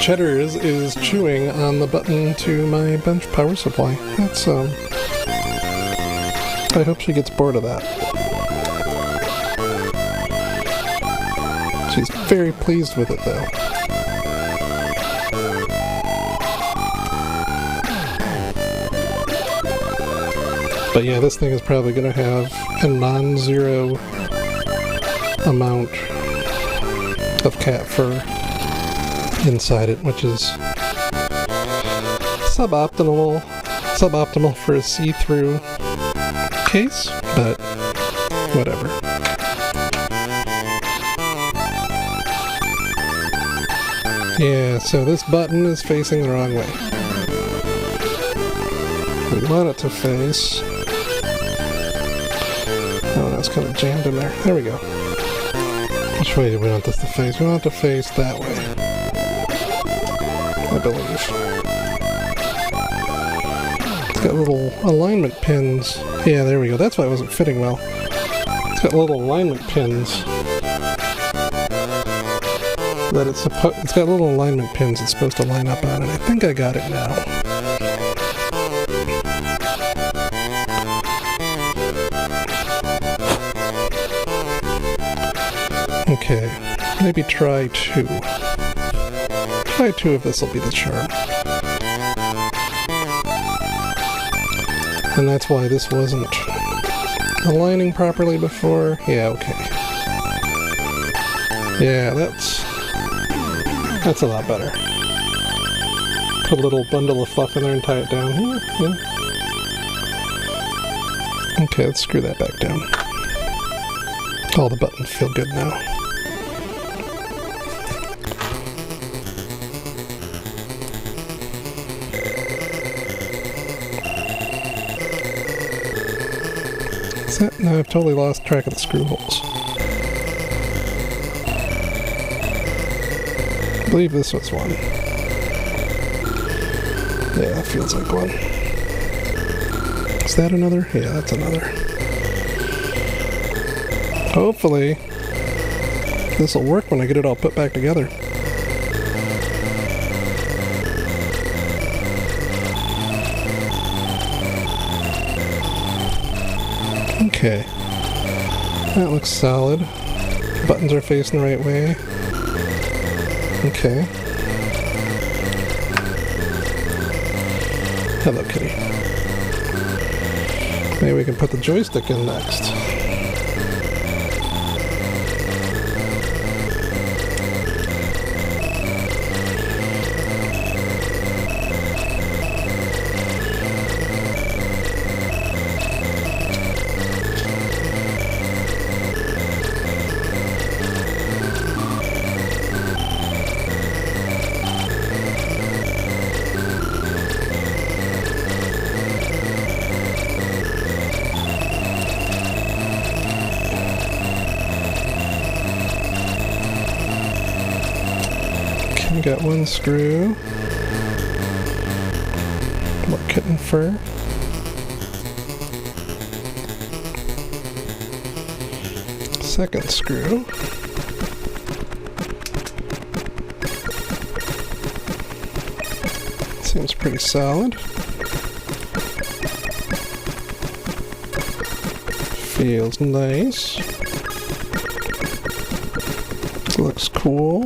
Cheddar is chewing on the button to my bench power supply. That's, I hope she gets bored of that. She's very pleased with it, though. But yeah, this thing is probably going to have a non-zero amount of cat fur inside it, which is suboptimal for a see-through case, but whatever. Yeah, so this button is facing the wrong way. We want it to face... Oh, that's kind of jammed in there. There we go. Which way do we want this to face? We want it to face that way, I believe. It's got little alignment pins. Yeah, there we go. That's why it wasn't fitting well. It's got little alignment pins. It's got little alignment pins it's supposed to line up on, and I think I got it now. Okay, maybe try 2. Try 2 if this will be the charm. And that's why this wasn't aligning properly before. Yeah, okay. Yeah, that's a lot better. Put a little bundle of fluff in there and tie it down here. Yeah. Okay, let's screw that back down. All the buttons feel good now. No, I've totally lost track of the screw holes. I believe this was one. Yeah, that feels like one. Is that another? Yeah, that's another. Hopefully, this will work when I get it all put back together. Okay, that looks solid. Buttons are facing the right way. Okay. Hello, kitty. Maybe we can put the joystick in next. Got one screw, more kitten fur, second screw, Seems pretty solid. Feels nice. Looks cool. I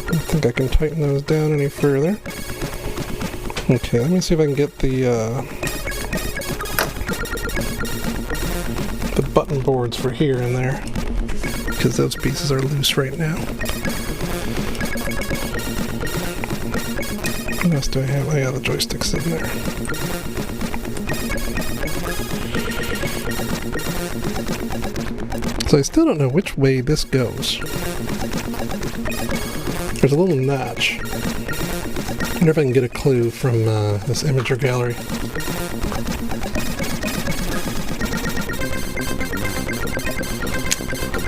don't think I can tighten those down any further. Okay, let me see if I can get the button boards for here and there, because those pieces are loose right now. What else do I have? Oh yeah, the joystick's in there. So I still don't know which way this goes. There's a little notch. I wonder if I can get a clue from this imager gallery.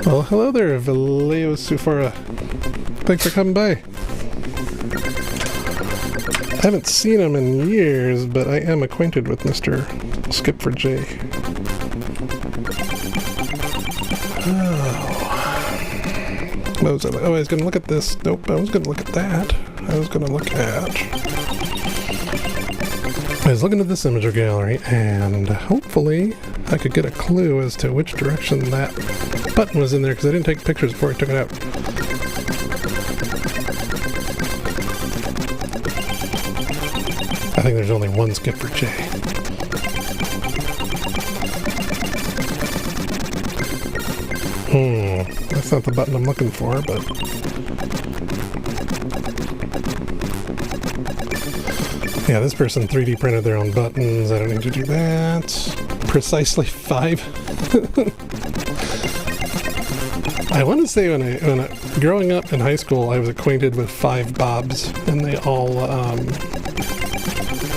Well, hello there, Valeo Sufara. Thanks for coming by. I haven't seen him in years, but I am acquainted with Mr. Skip4J. Oh. What was I was going to look at this. Nope, I was going to look at that. I was looking at this imager gallery, and hopefully I could get a clue as to which direction that button was in there, because I didn't take pictures before I took it out. I think there's only one Skip4J. That's not the button I'm looking for, but... yeah, this person 3D printed their own buttons. I don't need to do that. Precisely 5. I want to say when I growing up in high school, I was acquainted with 5 Bobs, and they all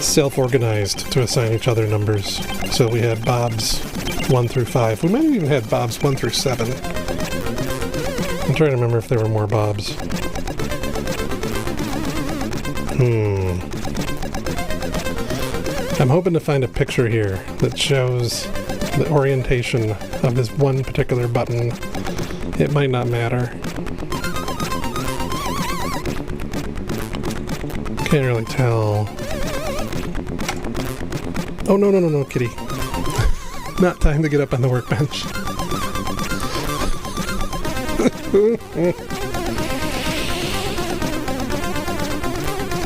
self-organized to assign each other numbers. So we had Bobs 1 through 5. We might have even had Bobs 1 through 7. I'm trying to remember if there were more Bobs. I'm hoping to find a picture here that shows the orientation of this one particular button. It might not matter. Can't really tell. Oh, no, kitty. Not time to get up on the workbench.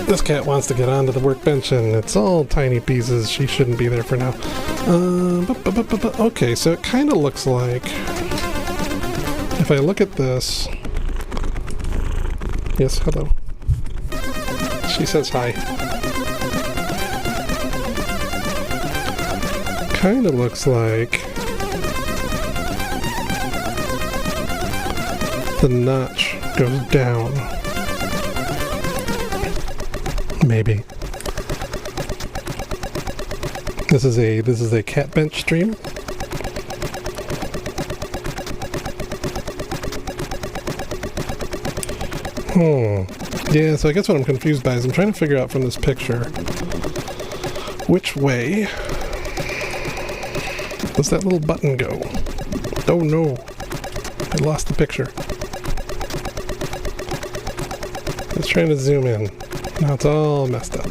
This cat wants to get onto the workbench, and it's all tiny pieces. She shouldn't be there for now. Okay, so it kind of looks like... if I look at this... Yes, hello. She says hi. Kind of looks like... the notch goes down. Maybe. This is a cat bench stream. Yeah, so I guess what I'm confused by is I'm trying to figure out from this picture which way does that little button go? Oh no, I lost the picture. I was trying to zoom in. Now it's all messed up.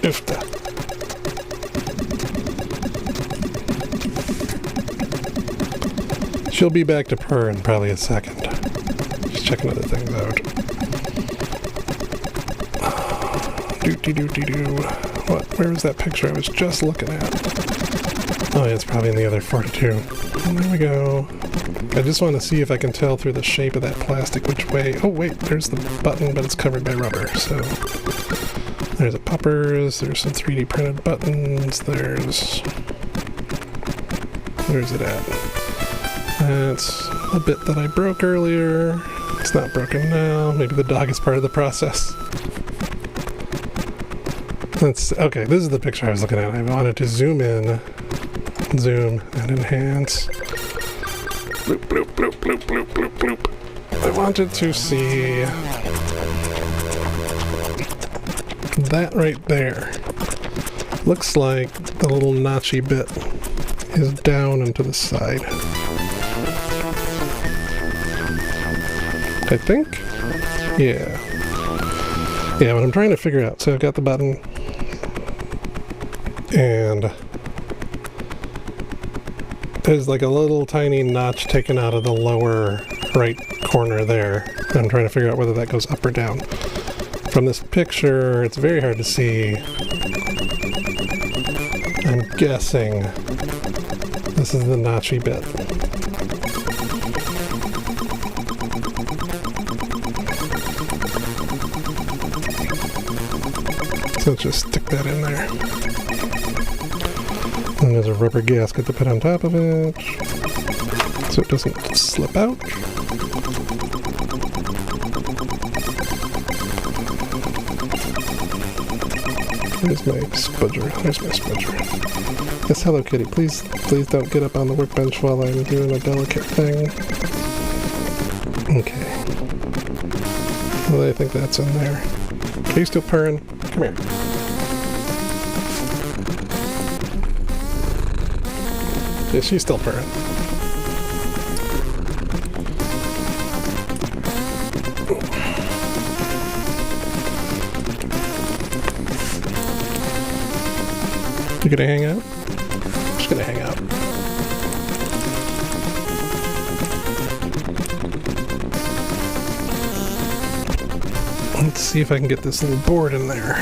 Oofta. She'll be back to purr in probably a second. Just checking other things out. Doo-doo-doo-doo-doo. What? Where was that picture I was just looking at? Oh yeah, it's probably in the other 42. And there we go. I just want to see if I can tell through the shape of that plastic which way... oh wait, there's the button, but it's covered by rubber, so... there's a poppers, there's some 3D printed buttons, there's... where's it at? That's a bit that I broke earlier. It's not broken now. Maybe the dog is part of the process. Okay, this is the picture I was looking at. I wanted to zoom in, zoom, and enhance. Bloop, bloop, bloop, bloop, bloop, bloop, bloop. I wanted to see that right there. Looks like the little notchy bit is down and to the side. I think? Yeah. Yeah, what I'm trying to figure out, so I've got the button, and there's like a little tiny notch taken out of the lower right corner there. And I'm trying to figure out whether that goes up or down. From this picture, it's very hard to see. I'm guessing this is the notchy bit. So let's just stick that in there. And there's a rubber gasket to put on top of it, so it doesn't slip out. There's my spudger. There's my spudger. Yes, Hello Kitty. Please don't get up on the workbench while I'm doing a delicate thing. Okay. Well, I think that's in there. Are you still purring? Come here. Yeah, she's still purring. You gonna hang out? Just gonna hang out. Let's see if I can get this little board in there.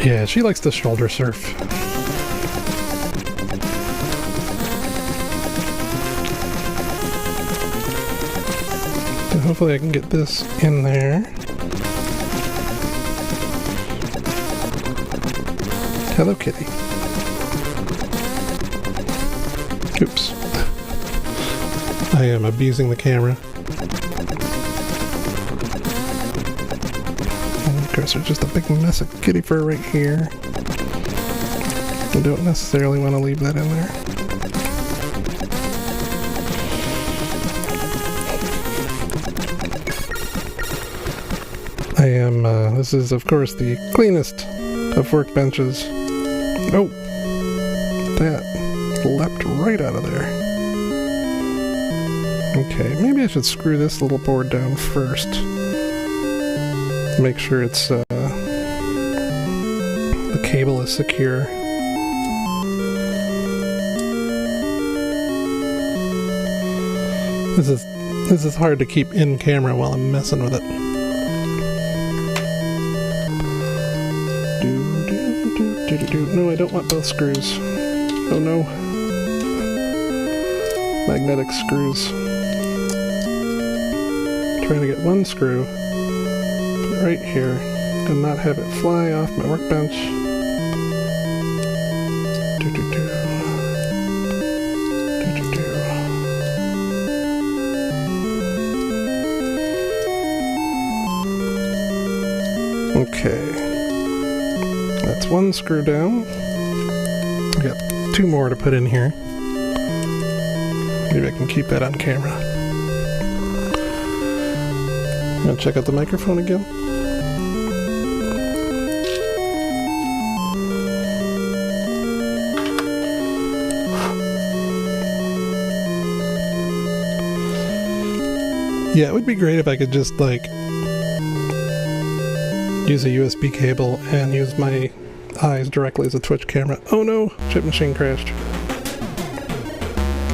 Yeah, she likes to shoulder surf. So hopefully I can get this in there. Hello Kitty. Oops. I am abusing the camera. Of course, there's just a big mess of kitty fur right here. I don't necessarily want to leave that in there. This is of course the cleanest of workbenches. Oh! That leapt right out of there. Okay, maybe I should screw this little board down first. Make sure it's the cable is secure. This is hard to keep in camera while I'm messing with it. No, I don't want both screws. Oh no. Magnetic screws. Trying to get one screw right here and not have it fly off my workbench. Okay, that's one screw down. I got two more to put in here. Maybe I can keep that on camera. I'm gonna check out the microphone again. Yeah, it would be great if I could just, like, use a USB cable and use my eyes directly as a Twitch camera. Oh no! Chip machine crashed.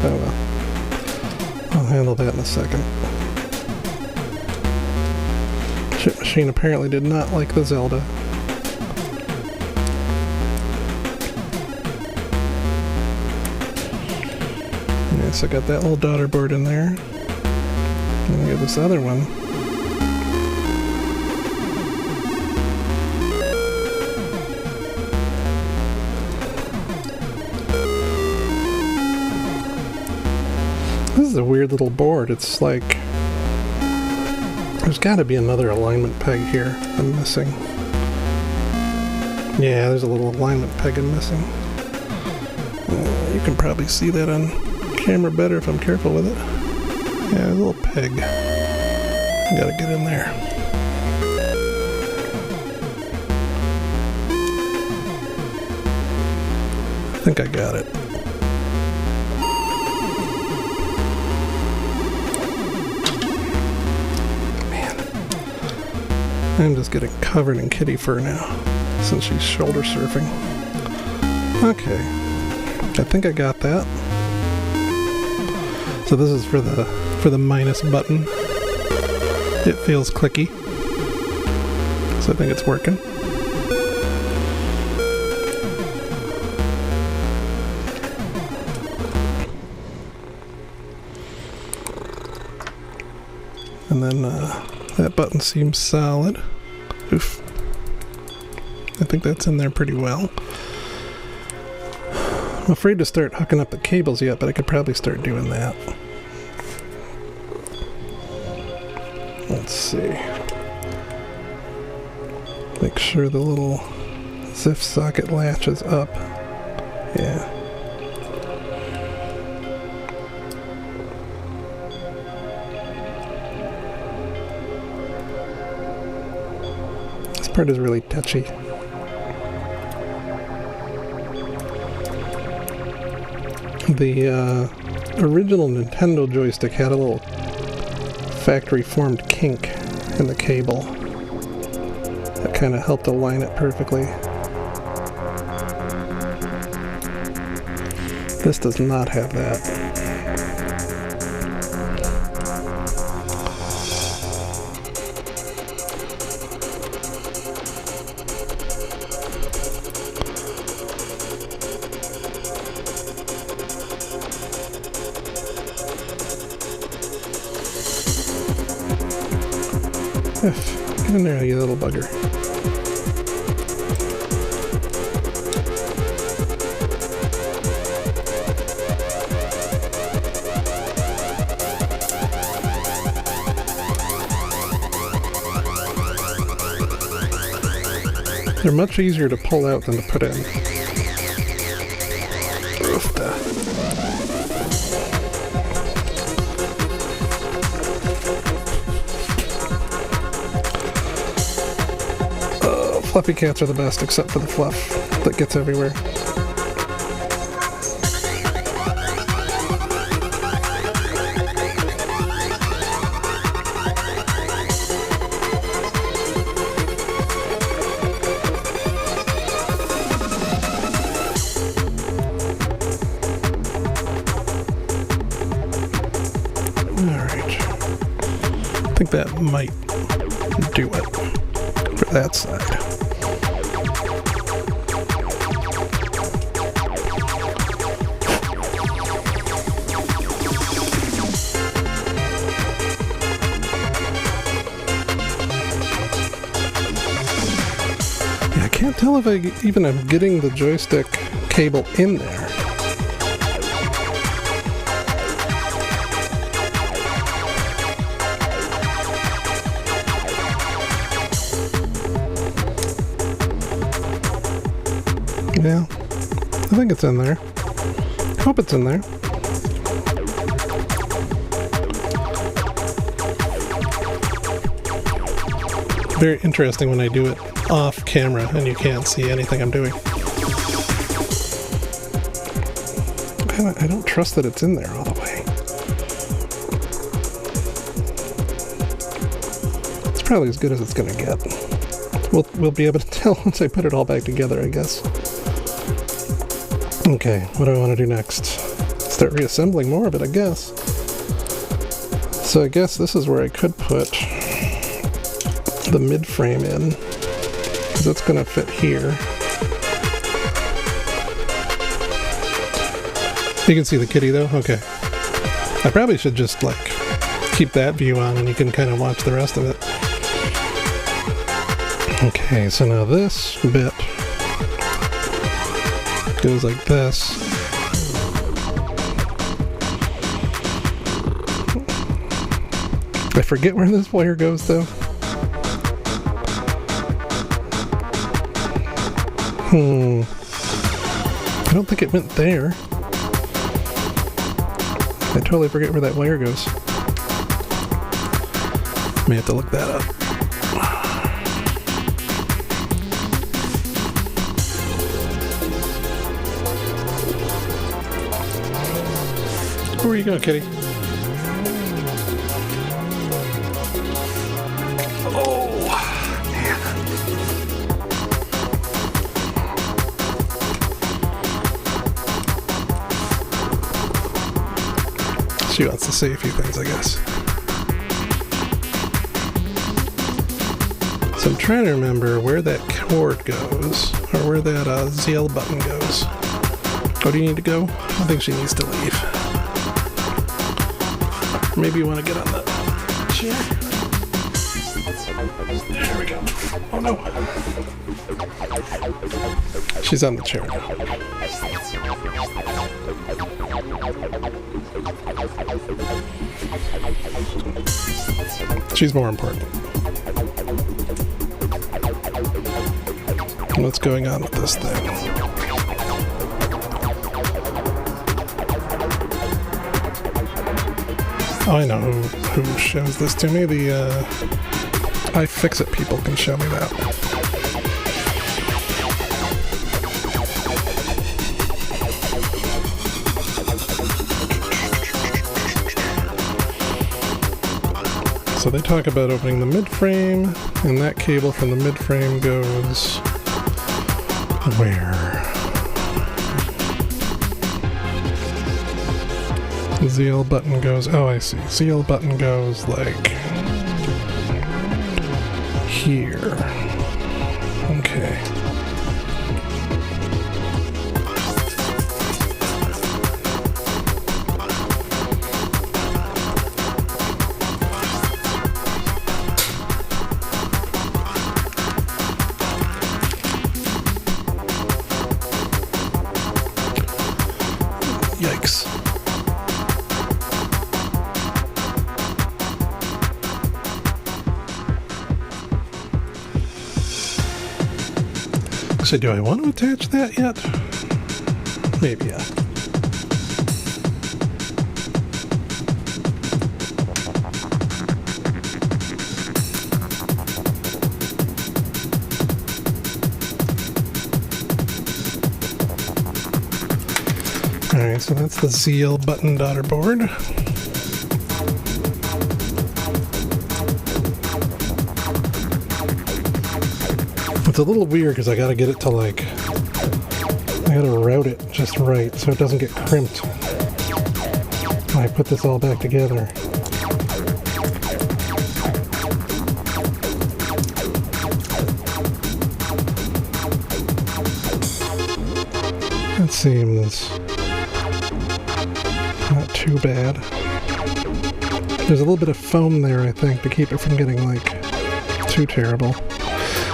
Oh well. I'll handle that in a second. Chip machine apparently did not like the Zelda. Yeah, so I got that little daughter board in there. And I got this other one. This is a weird little board. It's like... there's gotta be another alignment peg here I'm missing. Yeah, there's a little alignment peg I'm missing. You can probably see that on camera better if I'm careful with it. Yeah, a little peg. Gotta get in there. I think I got it. Man. I'm just getting covered in kitty fur now, since she's shoulder surfing. Okay. I think I got that. So this is for the minus button. It feels clicky, so I think it's working. And then that button seems solid. Oof. I think that's in there pretty well. I'm afraid to start hooking up the cables yet, but I could probably start doing that. Let's see. Make sure the little ZIF socket latches up. Yeah. This part is really touchy. The original Nintendo joystick had a little factory-formed kink in the cable that kind of helped align it perfectly. This does not have that. Get in there, you little bugger. They're much easier to pull out than to put in. Fluffy cats are the best, except for the fluff that gets everywhere. Alright. I think that might do it for that side. I can't tell if I even am getting the joystick cable in there. Yeah, I think it's in there. I hope it's in there. Very interesting when I do it off camera and you can't see anything I'm doing. I don't trust that it's in there all the way. It's probably as good as it's gonna get. We'll be able to tell once I put it all back together, I guess. Okay, what do I want to do next? Start reassembling more of it, I guess. So I guess this is where I could put the mid frame in, because it's going to fit here. You can see the kitty though? Okay. I probably should just like keep that view on and you can kind of watch the rest of it. Okay, so now this bit goes like this. I forget where this wire goes though. I don't think it went there. I totally forget where that wire goes. May have to look that up. Where you going, kitty? Oh, man. She wants to say a few things, I guess. So I'm trying to remember where that cord goes, or where that ZL button goes. Oh, do you need to go? I think she needs to leave. Maybe you want to get on the chair. There we go. Oh no. She's on the chair now. She's more important. What's going on with this thing? Oh, I know who shows this to me. The iFixit people can show me that. So they talk about opening the mid-frame, and that cable from the mid-frame goes where? The ZL button goes, oh I see, ZL button goes like here. Okay. Yikes. So do I want to attach that yet? Maybe, yeah. Alright, so that's the ZL button daughter board. It's a little weird because I gotta get it to I gotta route it just right so it doesn't get crimped when I put this all back together. That seems not too bad. There's a little bit of foam there, I think, to keep it from getting too terrible.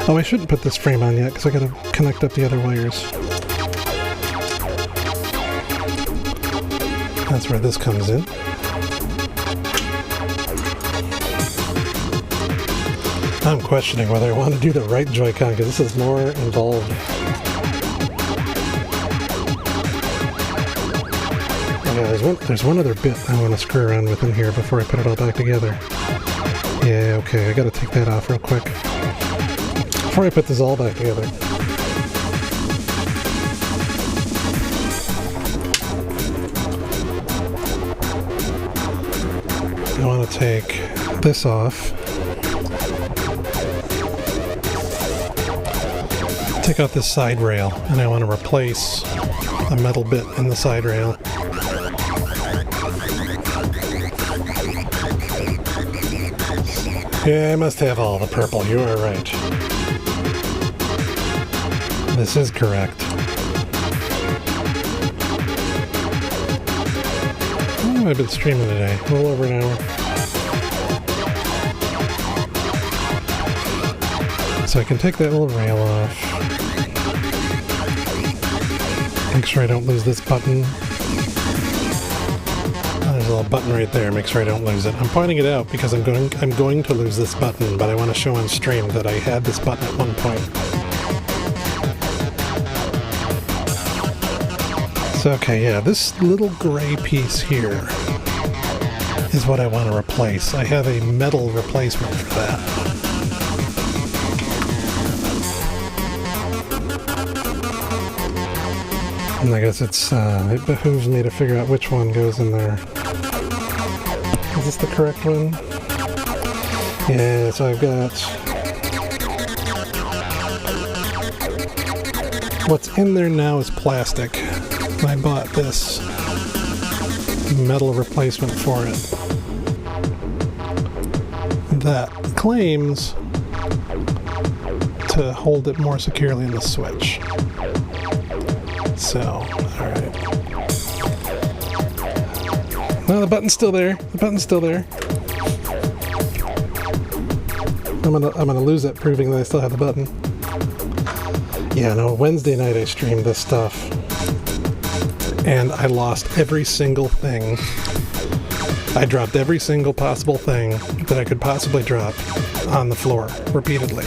Oh, I shouldn't put this frame on yet because I gotta connect up the other wires. That's where this comes in. I'm questioning whether I want to do the right joycon because this is more involved. Yeah, there's one other bit I want to screw around with in here before I put it all back together. Yeah, okay, I gotta take that off real quick before I put this all back together. I want to take this off. Take out this side rail, and I want to replace a metal bit in the side rail. Yeah, I must have all the purple. You are right. This is correct. Oh, I've been streaming today. A little over an hour. So I can take that little rail off. Make sure I don't lose this button. There's a little button right there. Make sure I don't lose it. I'm pointing it out because I'm going to lose this button, but I want to show on stream that I had this button at one point. So, okay, yeah, this little gray piece here is what I want to replace. I have a metal replacement for that. And I guess it behooves me to figure out which one goes in there. Is this the correct one? Yeah, so I've got... What's in there now is plastic. I bought this metal replacement for it that claims to hold it more securely in the switch. So, alright. No, the button's still there. The button's still there. I'm gonna lose it, proving that I still have the button. Yeah, no, Wednesday night I streamed this stuff. And I lost every single thing. I dropped every single possible thing that I could possibly drop on the floor, repeatedly.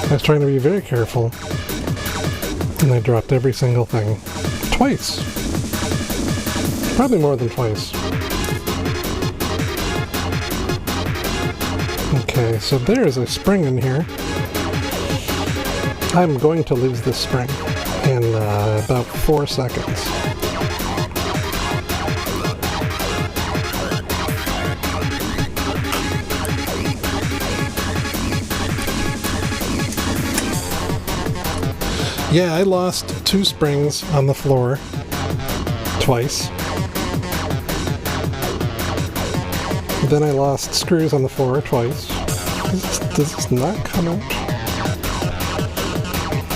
I was trying to be very careful, and I dropped every single thing. Twice. Probably more than twice. Okay, so there is a spring in here. I'm going to lose this spring in about 4 seconds. Yeah, I lost 2 springs on the floor twice. Then I lost screws on the floor twice. Does this not come out?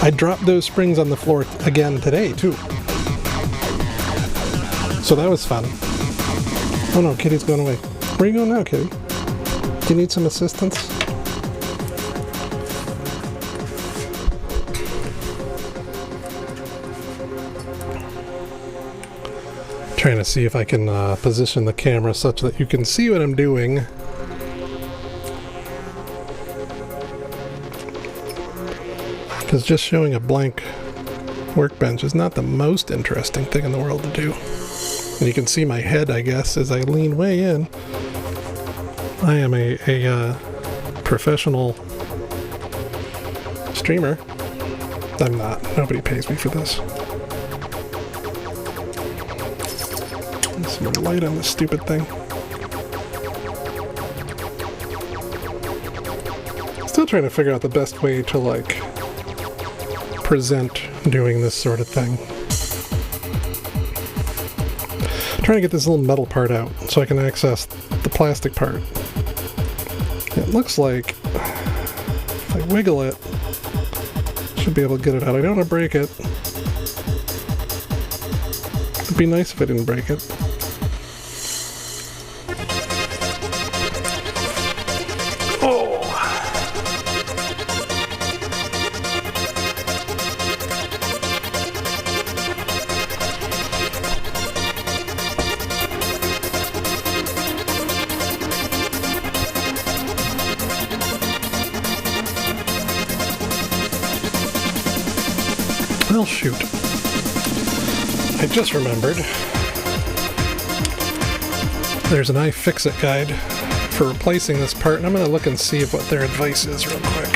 I dropped those springs on the floor again today, too. So that was fun. Oh no, Kitty's going away. Where are you going now, Kitty? Do you need some assistance? Trying to see if I can position the camera such that you can see what I'm doing. Because just showing a blank workbench is not the most interesting thing in the world to do. And you can see my head, I guess, as I lean way in. I am a professional streamer. I'm not. Nobody pays me for this. Some light on this stupid thing. Still trying to figure out the best way to, like, present doing this sort of thing. Trying to get this little metal part out so I can access the plastic part. It looks like if I wiggle it, I should be able to get it out. I don't want to break it. It'd be nice if I didn't break it. Well, shoot. I just remembered. There's an iFixit guide for replacing this part, and I'm going to look and see what their advice is real quick.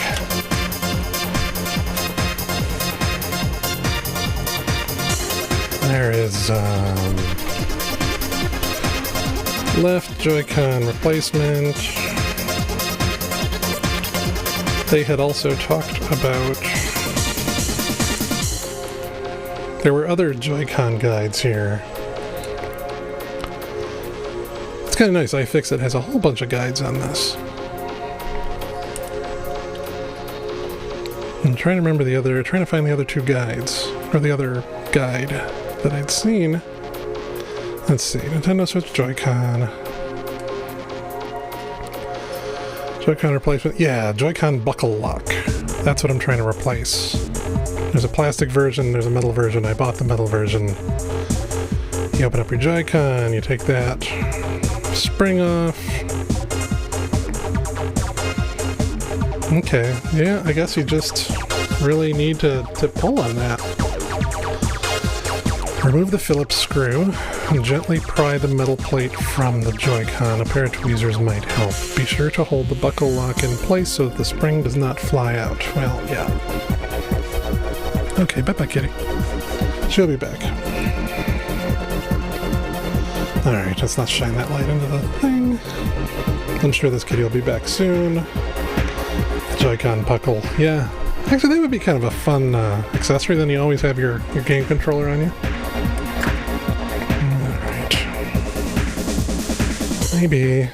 There is left joycon replacement. They had also talked about... There were other Joy-Con guides here. It's kind of nice. iFixit has a whole bunch of guides on this. I'm trying to remember trying to find the other 2 guides, or the other guide that I'd seen. Let's see, Nintendo Switch Joy-Con. Joy-Con replacement. Yeah, Joy-Con buckle lock. That's what I'm trying to replace. There's a plastic version, there's a metal version. I bought the metal version. You open up your Joy-Con, you take that spring off. Okay, yeah, I guess you just really need to pull on that. Remove the Phillips screw and gently pry the metal plate from the joycon. A pair of tweezers might help. Be sure to hold the buckle lock in place so that the spring does not fly out. Well, yeah. Okay, bye-bye, kitty. She'll be back. Alright, let's not shine that light into the thing. I'm sure this kitty will be back soon. Joy-Con buckle, yeah. Actually, that would be kind of a fun accessory. Then you always have your game controller on you. Alright. Maybe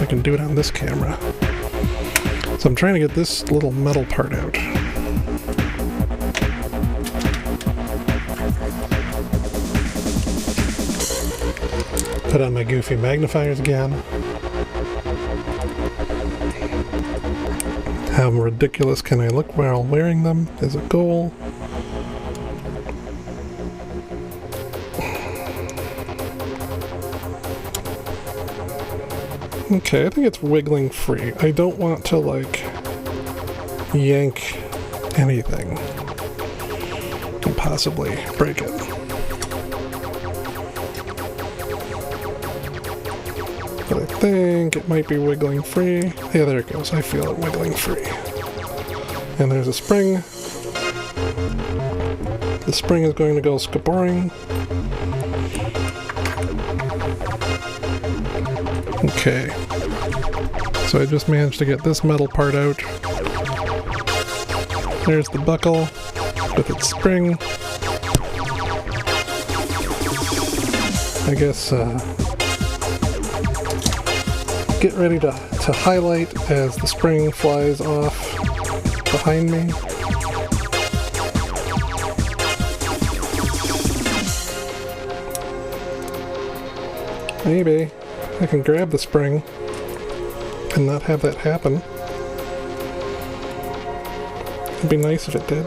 I can do it on this camera. So I'm trying to get this little metal part out. Put on my goofy magnifiers again. How ridiculous can I look while wearing them is a goal. Okay, I think it's wiggling free. I don't want to, like, yank anything and possibly break it. But I think it might be wiggling free. Yeah, there it goes. I feel it wiggling free. And there's a spring. The spring is going to go skaboring. Okay. So I just managed to get this metal part out. There's the buckle with its spring. I guess, get ready to highlight as the spring flies off behind me. Maybe I can grab the spring and not have that happen. It'd be nice if it did.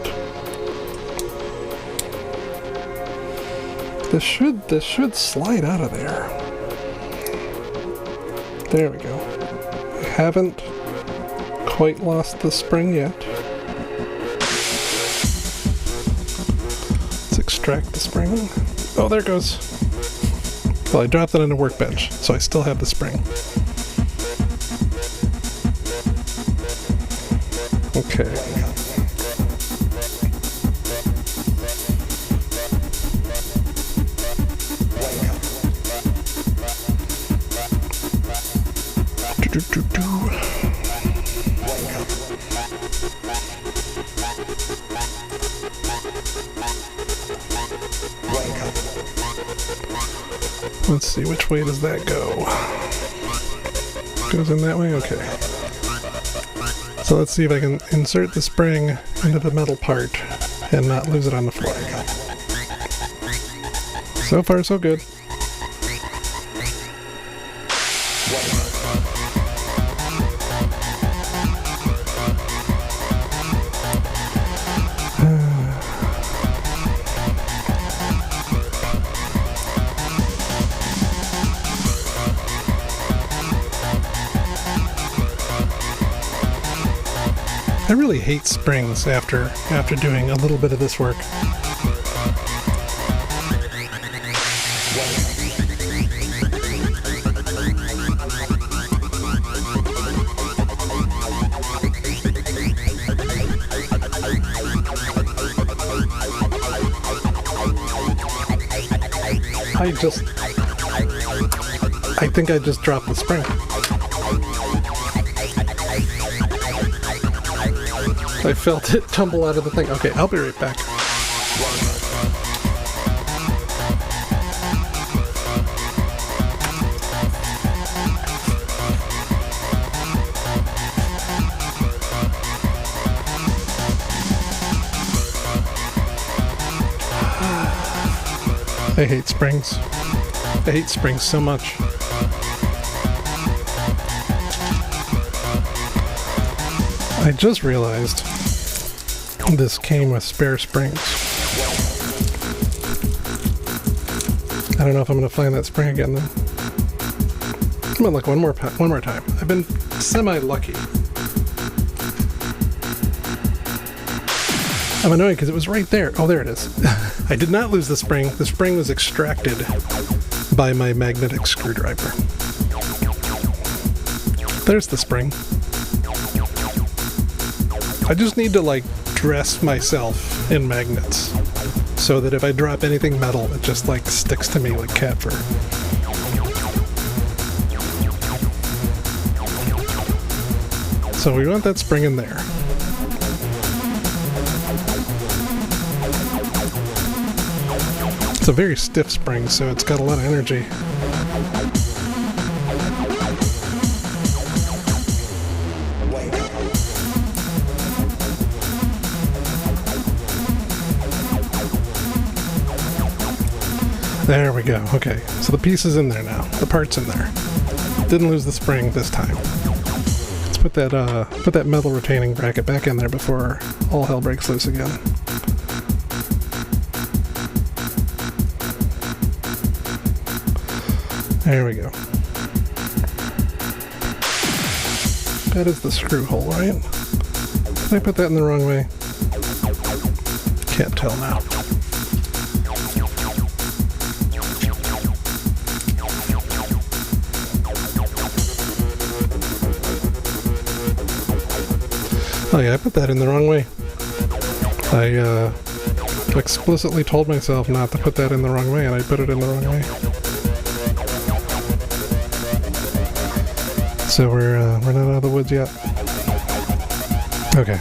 This should slide out of there. There we go. I haven't quite lost the spring yet. Let's extract the spring. Oh, there it goes. Well, I dropped it on the workbench, so I still have the spring. Okay. Let's see, which way does that go? Goes in that way? Okay. So let's see if I can insert the spring into the metal part and not lose it on the fly. So far, so good. I really hate springs after doing a little bit of this work. I think I just dropped the spring. I felt it tumble out of the thing. Okay, I'll be right back. I hate springs. I hate springs so much. I just realized this came with spare springs. I don't know if I'm going to find that spring again though. Come on, look, one more time. I've been semi-lucky. I'm annoyed because it was right there. Oh, there it is. I did not lose the spring. The spring was extracted by my magnetic screwdriver. There's the spring. I just need to, like, dress myself in magnets so that if I drop anything metal, it just, like, sticks to me like cat fur. So we want that spring in there. It's a very stiff spring, so it's got a lot of energy. There we go. Okay, so the piece is in there now. The part's in there. Didn't lose the spring this time. Let's put that metal retaining bracket back in there before all hell breaks loose again. There we go. That is the screw hole, right? Did I put that in the wrong way? Can't tell now. Oh yeah, I put that in the wrong way. I explicitly told myself not to put that in the wrong way, and I put it in the wrong way. So we're not out of the woods yet. Okay.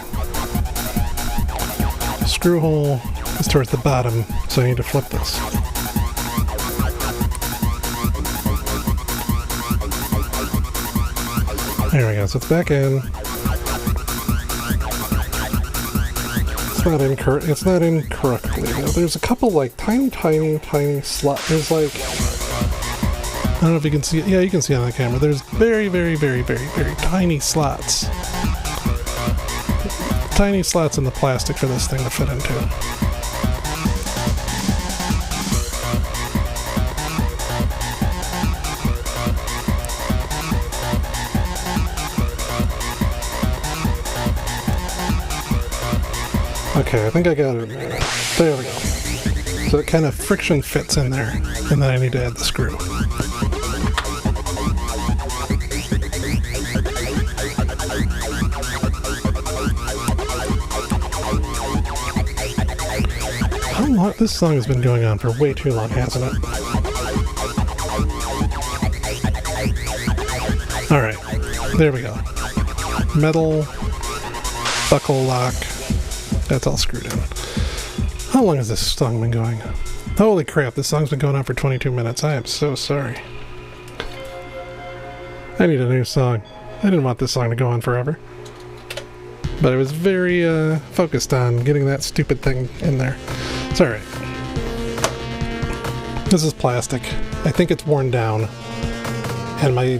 Screw hole is towards the bottom, so I need to flip this. There we go, so it's back in. It's not in correctly though. There's a couple like tiny slots. There's like, I don't know if you can see it. Yeah, you can see it on the camera. There's very tiny slots. Tiny slots in the plastic for this thing to fit into. Okay, I think I got it in there. There we go. So it kind of friction fits in there, and then I need to add the screw. How long? This song has been going on for way too long, hasn't it? Alright, there we go. Metal, buckle lock. That's all screwed in. How long has this song been going? Holy crap, this song's been going on for 22 minutes. I am so sorry. I need a new song. I didn't want this song to go on forever. But I was very focused on getting that stupid thing in there. It's alright. This is plastic. I think it's worn down. And my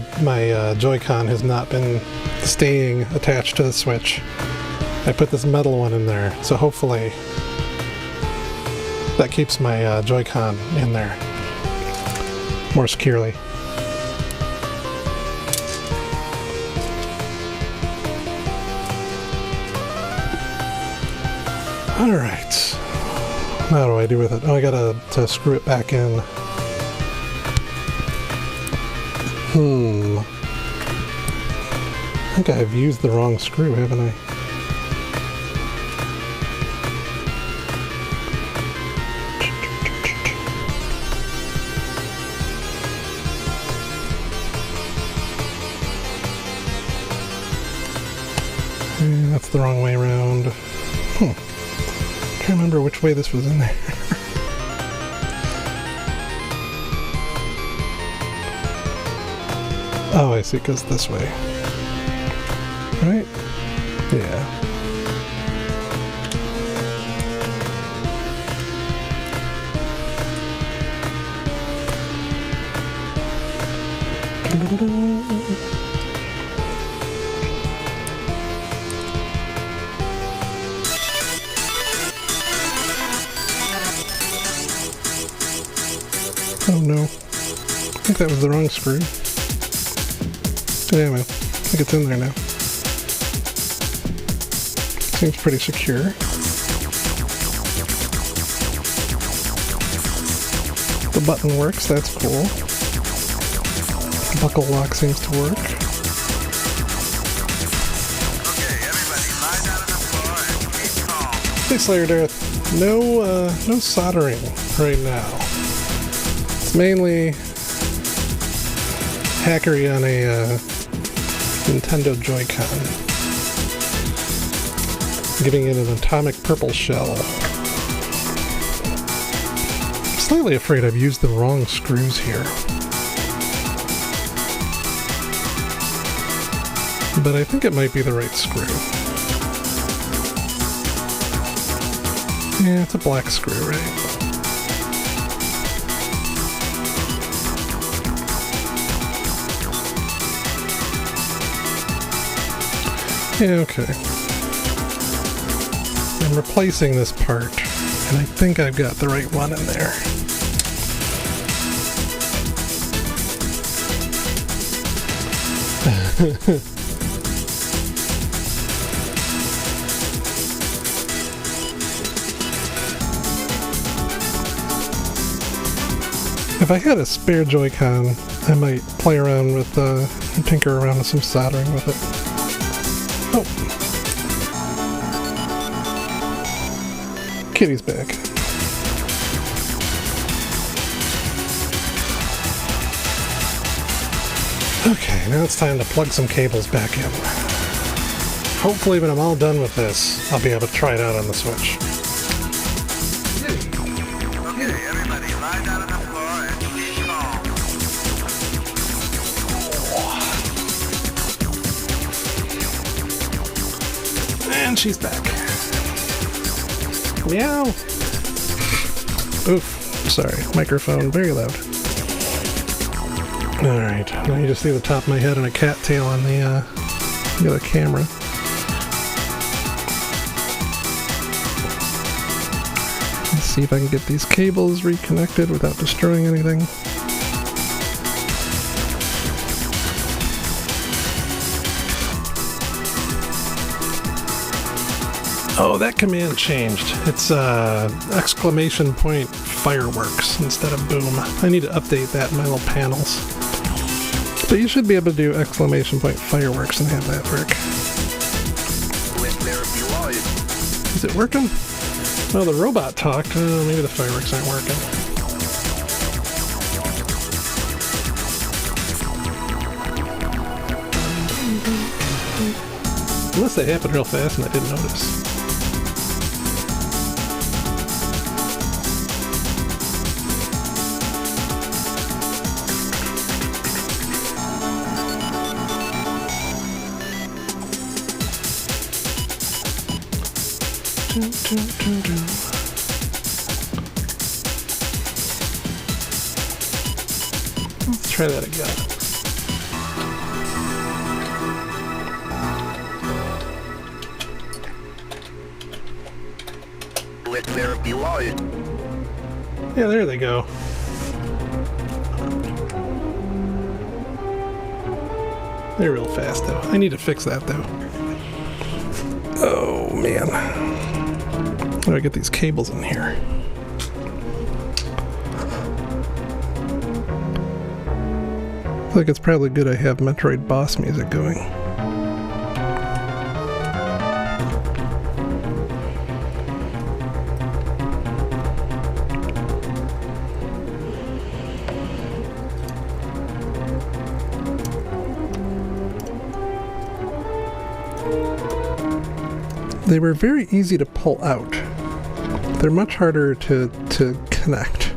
joycon has not been staying attached to the switch. I put this metal one in there, so hopefully that keeps my joycon in there more securely. Alright. Now what do I do with it? Oh, I gotta screw it back in. I think I've used the wrong screw, haven't I? That's the wrong way around. Can't remember which way this was in there. Oh, I see, it goes this way. Right? Yeah. Oh no. I think that was the wrong screw. Anyway, I think it's in there now. Seems pretty secure. The button works, that's cool. Buckle lock seems to work. Okay, everybody, lie down on the floor and keep calm. Hey Slayer Darth, no soldering right now. It's mainly hackery on a Nintendo Joy-Con. Giving it an atomic purple shell. I'm slightly afraid I've used the wrong screws here. But I think it might be the right screw. Yeah, it's a black screw, right? Yeah, okay. I'm replacing this part, and I think I've got the right one in there. If I had a spare Joy-Con, I might play around with, tinker around with some soldering with it. Oh. Kitty's back. Okay, now it's time to plug some cables back in. Hopefully when I'm all done with this, I'll be able to try it out on the Switch. Okay, everybody, lie down on the floor and keep calm. And she's back. Meow! Oof, sorry, microphone very loud. Alright, now you just see the top of my head and a cat tail on the other camera. Let's see if I can get these cables reconnected without destroying anything. Oh, that command changed. It's exclamation point fireworks instead of boom. I need to update that in my little panels. But you should be able to do exclamation point fireworks and have that work. Is it working? Well, the robot talked. Maybe the fireworks aren't working. Unless they happen real fast and I didn't notice. Let's try that again. Let there be light. Yeah, there they go. They're real fast though. I need to fix that though. Oh man. How do I get these cables in here? I feel like it's probably good I have Metroid boss music going. They were very easy to pull out. They're much harder to connect.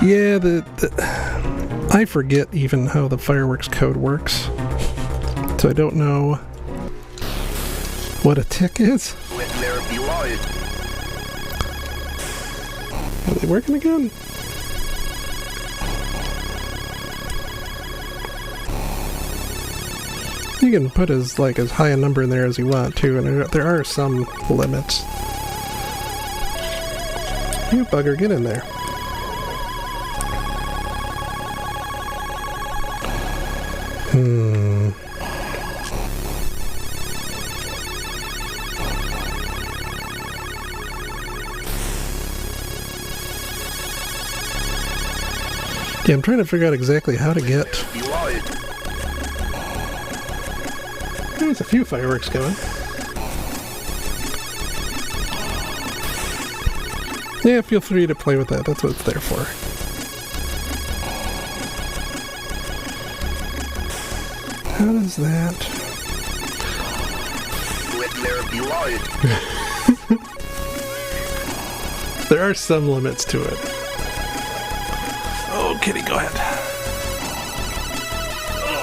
Yeah, I forget even how the fireworks code works. So I don't know what a tick is. Let there be light. Are they working again? You can put as high a number in there as you want to, and there are some limits. You bugger, get in there. Yeah, I'm trying to figure out exactly how to get... There's a few fireworks going. Yeah, feel free to play with that. That's what it's there for. How does that... There are some limits to it. Oh, kitty, go ahead.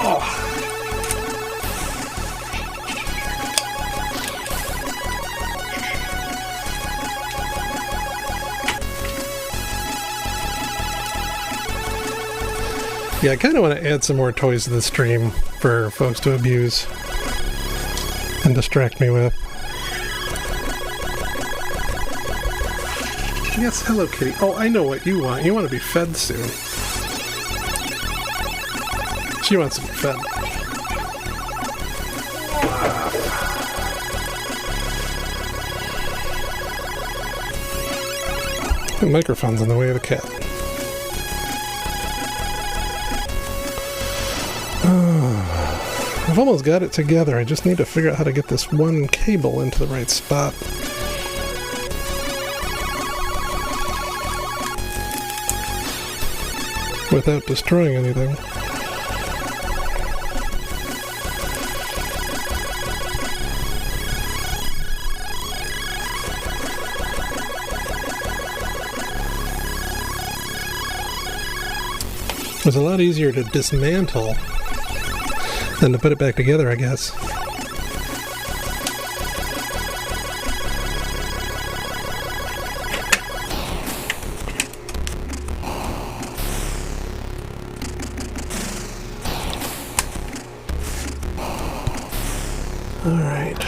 Oh. Yeah, I kind of want to add some more toys to the stream for folks to abuse and distract me with. Yes, hello, kitty. Oh, I know what you want. You want to be fed soon. She wants to be fed. The microphone's in the way of the cat. I've almost got it together. I just need to figure out how to get this one cable into the right spot. Without destroying anything. It was a lot easier to dismantle than to put it back together, I guess. All right.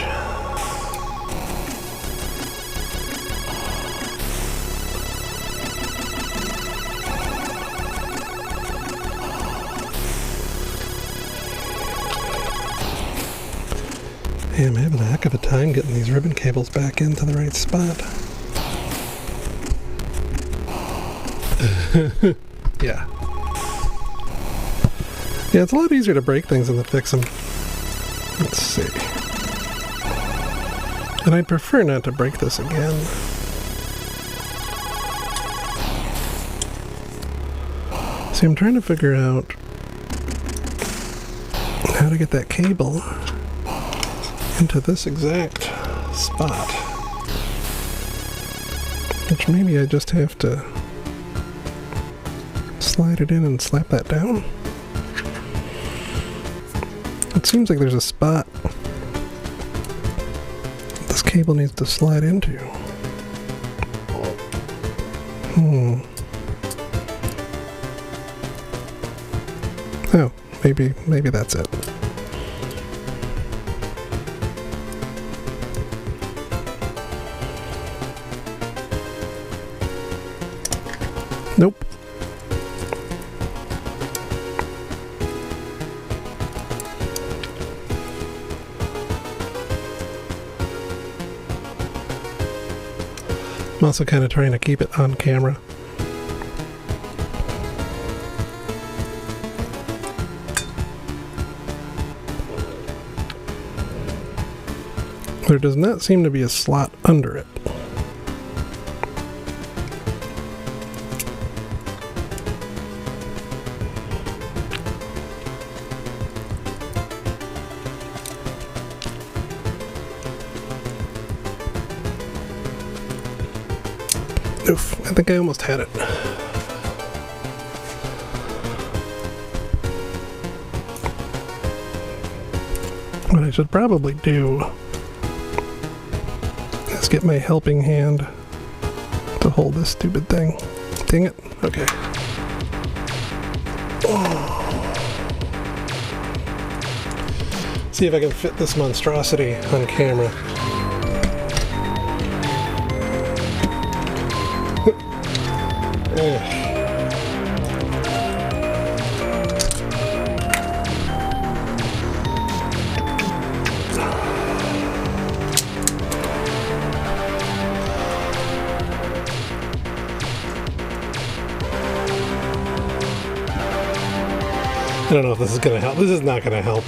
Hey, I'm having a heck of a time getting these ribbon cables back into the right spot. Yeah. Yeah, it's a lot easier to break things than to fix them. Let's see. And I'd prefer not to break this again. See, I'm trying to figure out how to get that cable into this exact spot. Which maybe I just have to slide it in and slap that down. It seems like there's a spot this cable needs to slide into. Oh, maybe that's it. Nope. I'm also kind of trying to keep it on camera. There does not seem to be a slot under it. Oof, I think I almost had it. What I should probably do is get my helping hand to hold this stupid thing. Dang it. Okay. See if I can fit this monstrosity on camera. I don't know if this is gonna help. This is not gonna help.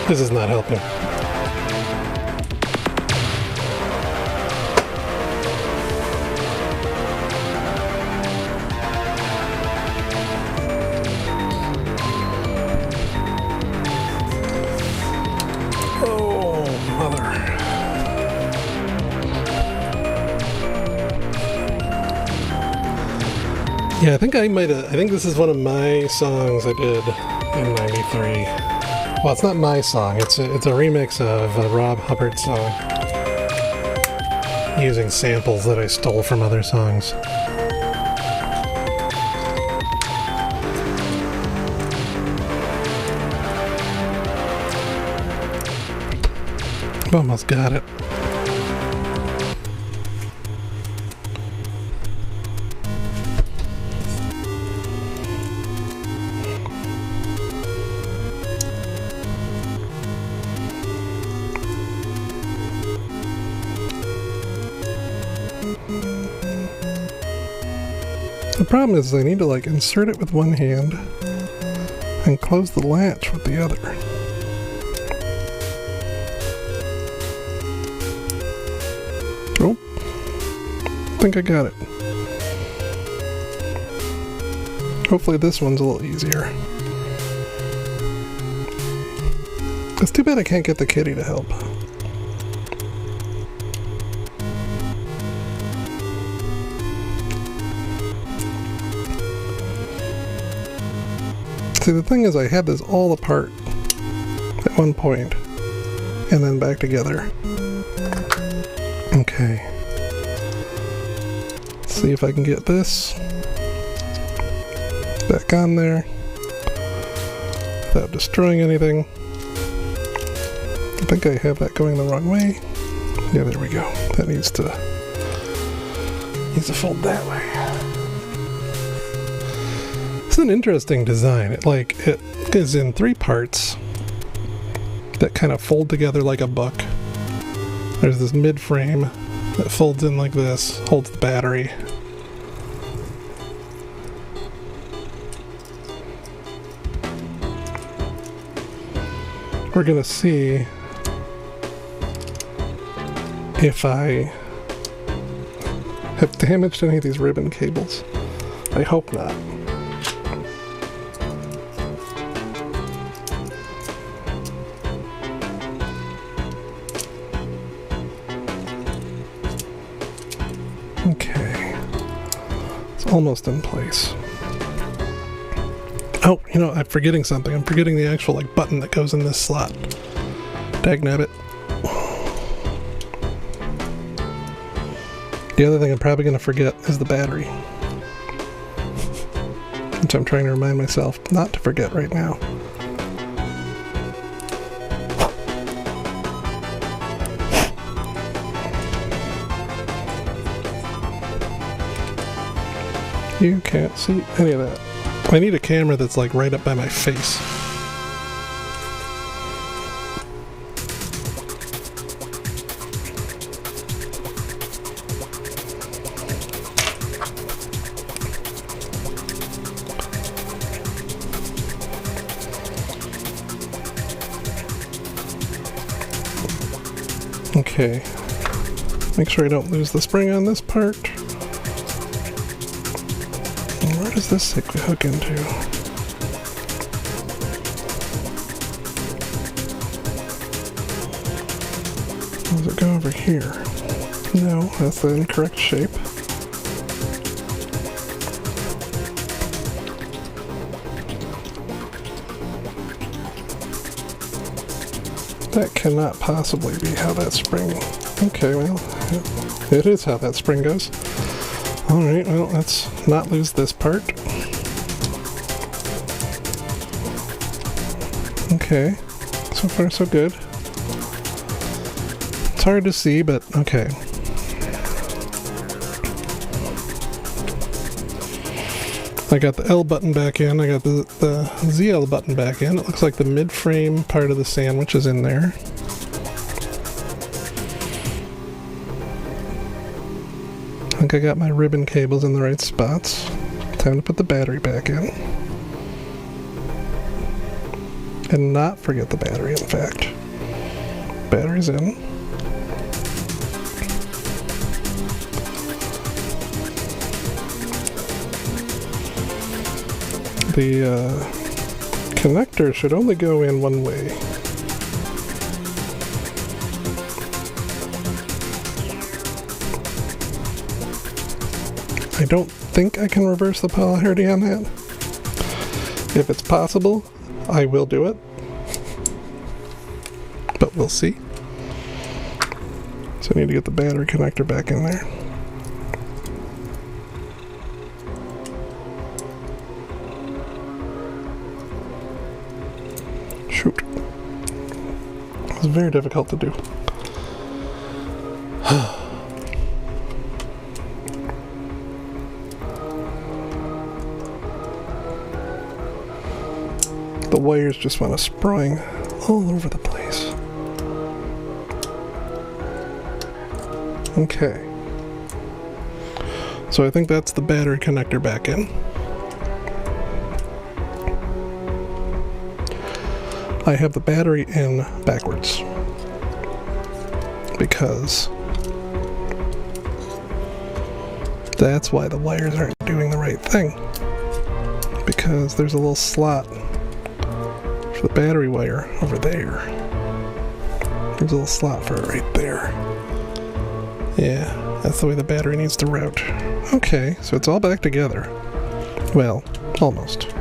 This is not helping. Oh, mother. Yeah, I think this is one of my songs I did in '93. Well, it's not my song. It's a remix of a Rob Hubbard song using samples that I stole from other songs. Almost got it. The problem is I need to like insert it with one hand and close the latch with the other. Oh, I think I got it. Hopefully this one's a little easier. It's too bad I can't get the kitty to help. See, the thing is I had this all apart at one point and then back together. Okay. Let's see if I can get this back on there without destroying anything. I think I have that going the wrong way. Yeah, there we go. That needs to fold that way. It's an interesting design. It is in 3 parts that kind of fold together like a book. There's this mid frame that folds in like this, holds the battery. We're gonna see if I have damaged any of these ribbon cables. I hope not. Okay, it's almost in place. Oh, you know, I'm forgetting something. I'm forgetting the actual like button that goes in this slot. Dagnabbit. The other thing I'm probably going to forget is the battery, which I'm trying to remind myself not to forget right now. You can't see any of that. I need a camera that's like right up by my face. Okay. Make sure I don't lose the spring on this part. Where does this hook into? Does it go over here? No, that's the incorrect shape. That cannot possibly be how that spring... Okay, well, it is how that spring goes. Alright, well, let's not lose this part. Okay, so far so good. It's hard to see, but okay. I got the L button back in, I got the ZL button back in. It looks like the mid-frame part of the sandwich is in there. I think I got my ribbon cables in the right spots. Time to put the battery back in. And not forget the battery, in fact. Battery's in. The connector should only go in one way. I don't think I can reverse the polarity on that. If it's possible, I will do it. But we'll see. So I need to get the battery connector back in there. Shoot. It's very difficult to do. The wires just want to spring all over the place. Okay. So I think that's the battery connector back in. I have the battery in backwards because that's why the wires aren't doing the right thing, because there's a little slot for the battery wire over there. There's a little slot for it right there. Yeah, that's the way the battery needs to route. Okay, so it's all back together. Well, almost.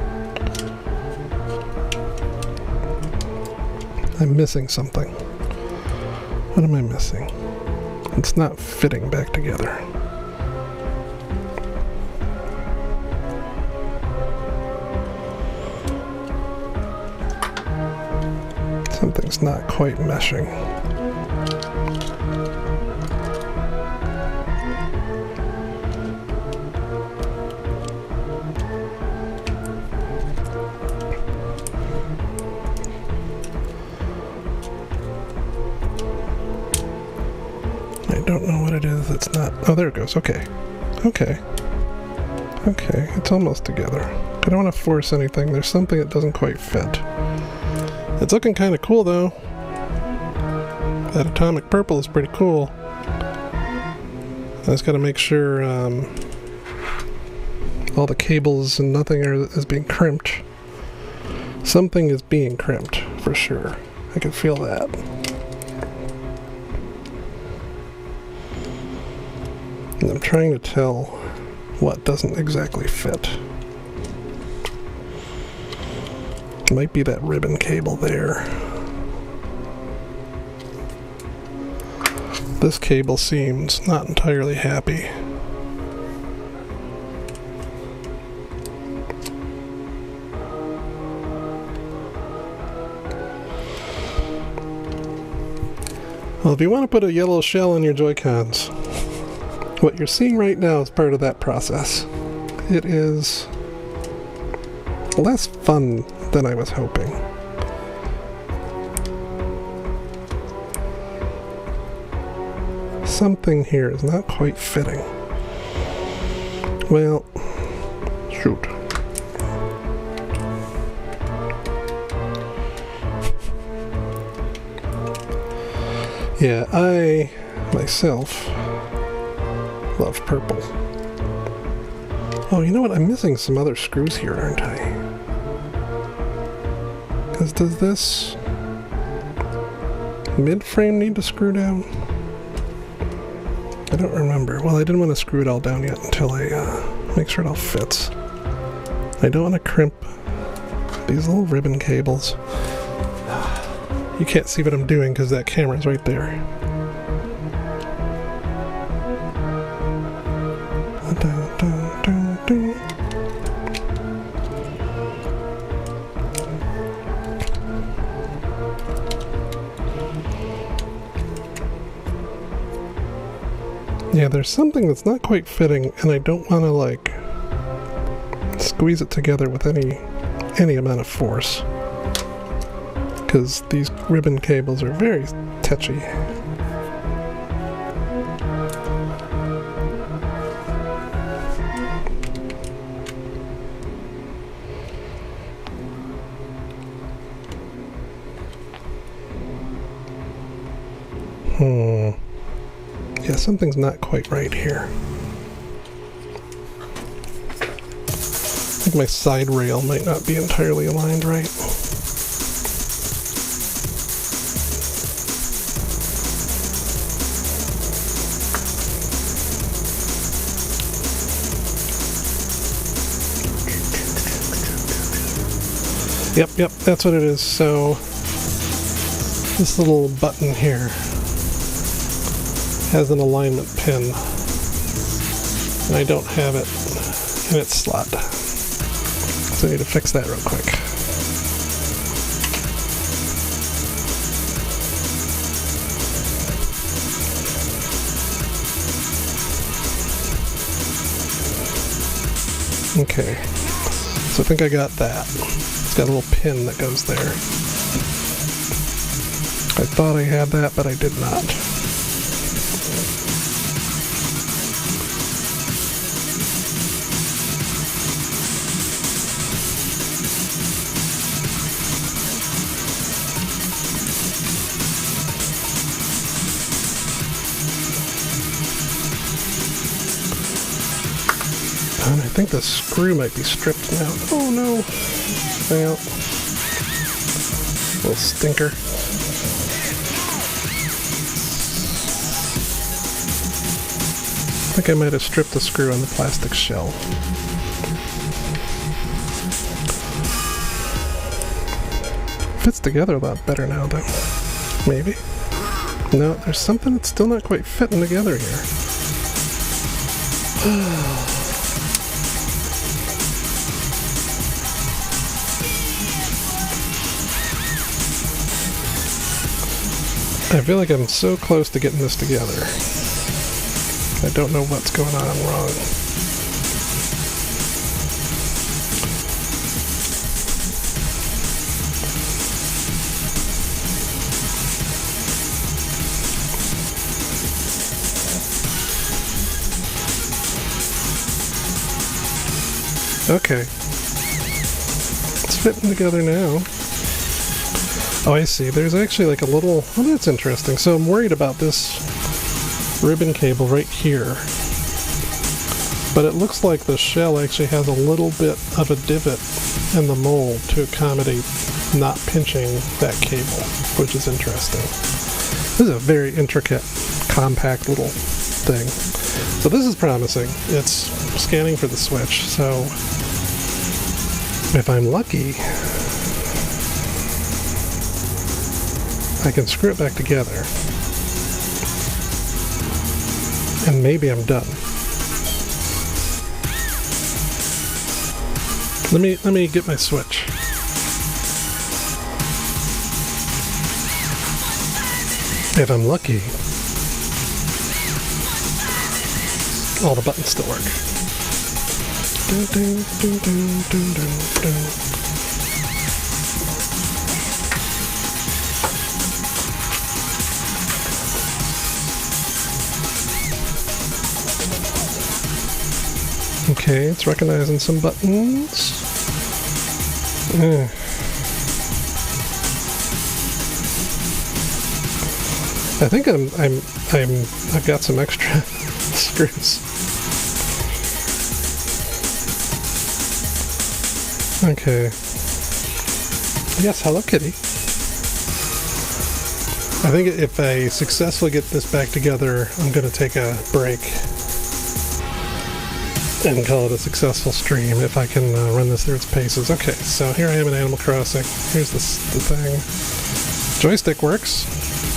I'm missing something. What am I missing? It's not fitting back together. Something's not quite meshing. I don't know what it is. It's not. Oh, there it goes. Okay. Okay. Okay. It's almost together. I don't want to force anything. There's something that doesn't quite fit. It's looking kind of cool, though. That atomic purple is pretty cool. I just got to make sure all the cables and nothing is being crimped. Something is being crimped, for sure. I can feel that. And I'm trying to tell what doesn't exactly fit. It might be that ribbon cable there. This cable seems not entirely happy. Well, if you want to put a yellow shell in your Joy-Cons, what you're seeing right now is part of that process. It is less fun than I was hoping. Something here is not quite fitting. Well, shoot. Yeah, I myself love purple. Oh, you know what? I'm missing some other screws here, aren't I? Because does this mid-frame need to screw down? I don't remember. Well, I didn't want to screw it all down yet until I make sure it all fits. I don't want to crimp these little ribbon cables. You can't see what I'm doing because that camera's right there. Yeah, there's something that's not quite fitting, and I don't want to, like, squeeze it together with any amount of force. Because these ribbon cables are very touchy. Yeah, something's not quite right here. I think my side rail might not be entirely aligned right. Yep, that's what it is. So this little button here has an alignment pin, and I don't have it in its slot. So I need to fix that real quick. Okay, so I think I got that. It's got a little pin that goes there. I thought I had that, but I did not. And I think the screw might be stripped now. Oh no! Well, little stinker. I think I might have stripped the screw on the plastic shell. Fits together a lot better now, though. Maybe. No, there's something that's still not quite fitting together here. I feel like I'm so close to getting this together. I don't know what's going on wrong. Okay. It's fitting together now. Oh, I see. There's actually like a little... Oh, that's interesting. So I'm worried about this ribbon cable right here. But it looks like the shell actually has a little bit of a divot in the mold to accommodate not pinching that cable, which is interesting. This is a very intricate, compact little thing. So this is promising. It's scanning for the switch, so if I'm lucky, I can screw it back together, and maybe I'm done. Let me get my switch. If I'm lucky, all the buttons still work. Dun, dun, dun, dun, dun, dun, dun. Okay, it's recognizing some buttons. I think I've got some extra screws. Okay. Yes, hello kitty. I think if I successfully get this back together, I'm going to take a break and call it a successful stream if I can run this through its paces. Okay, so here I am in Animal Crossing. Here's the thing. Joystick works.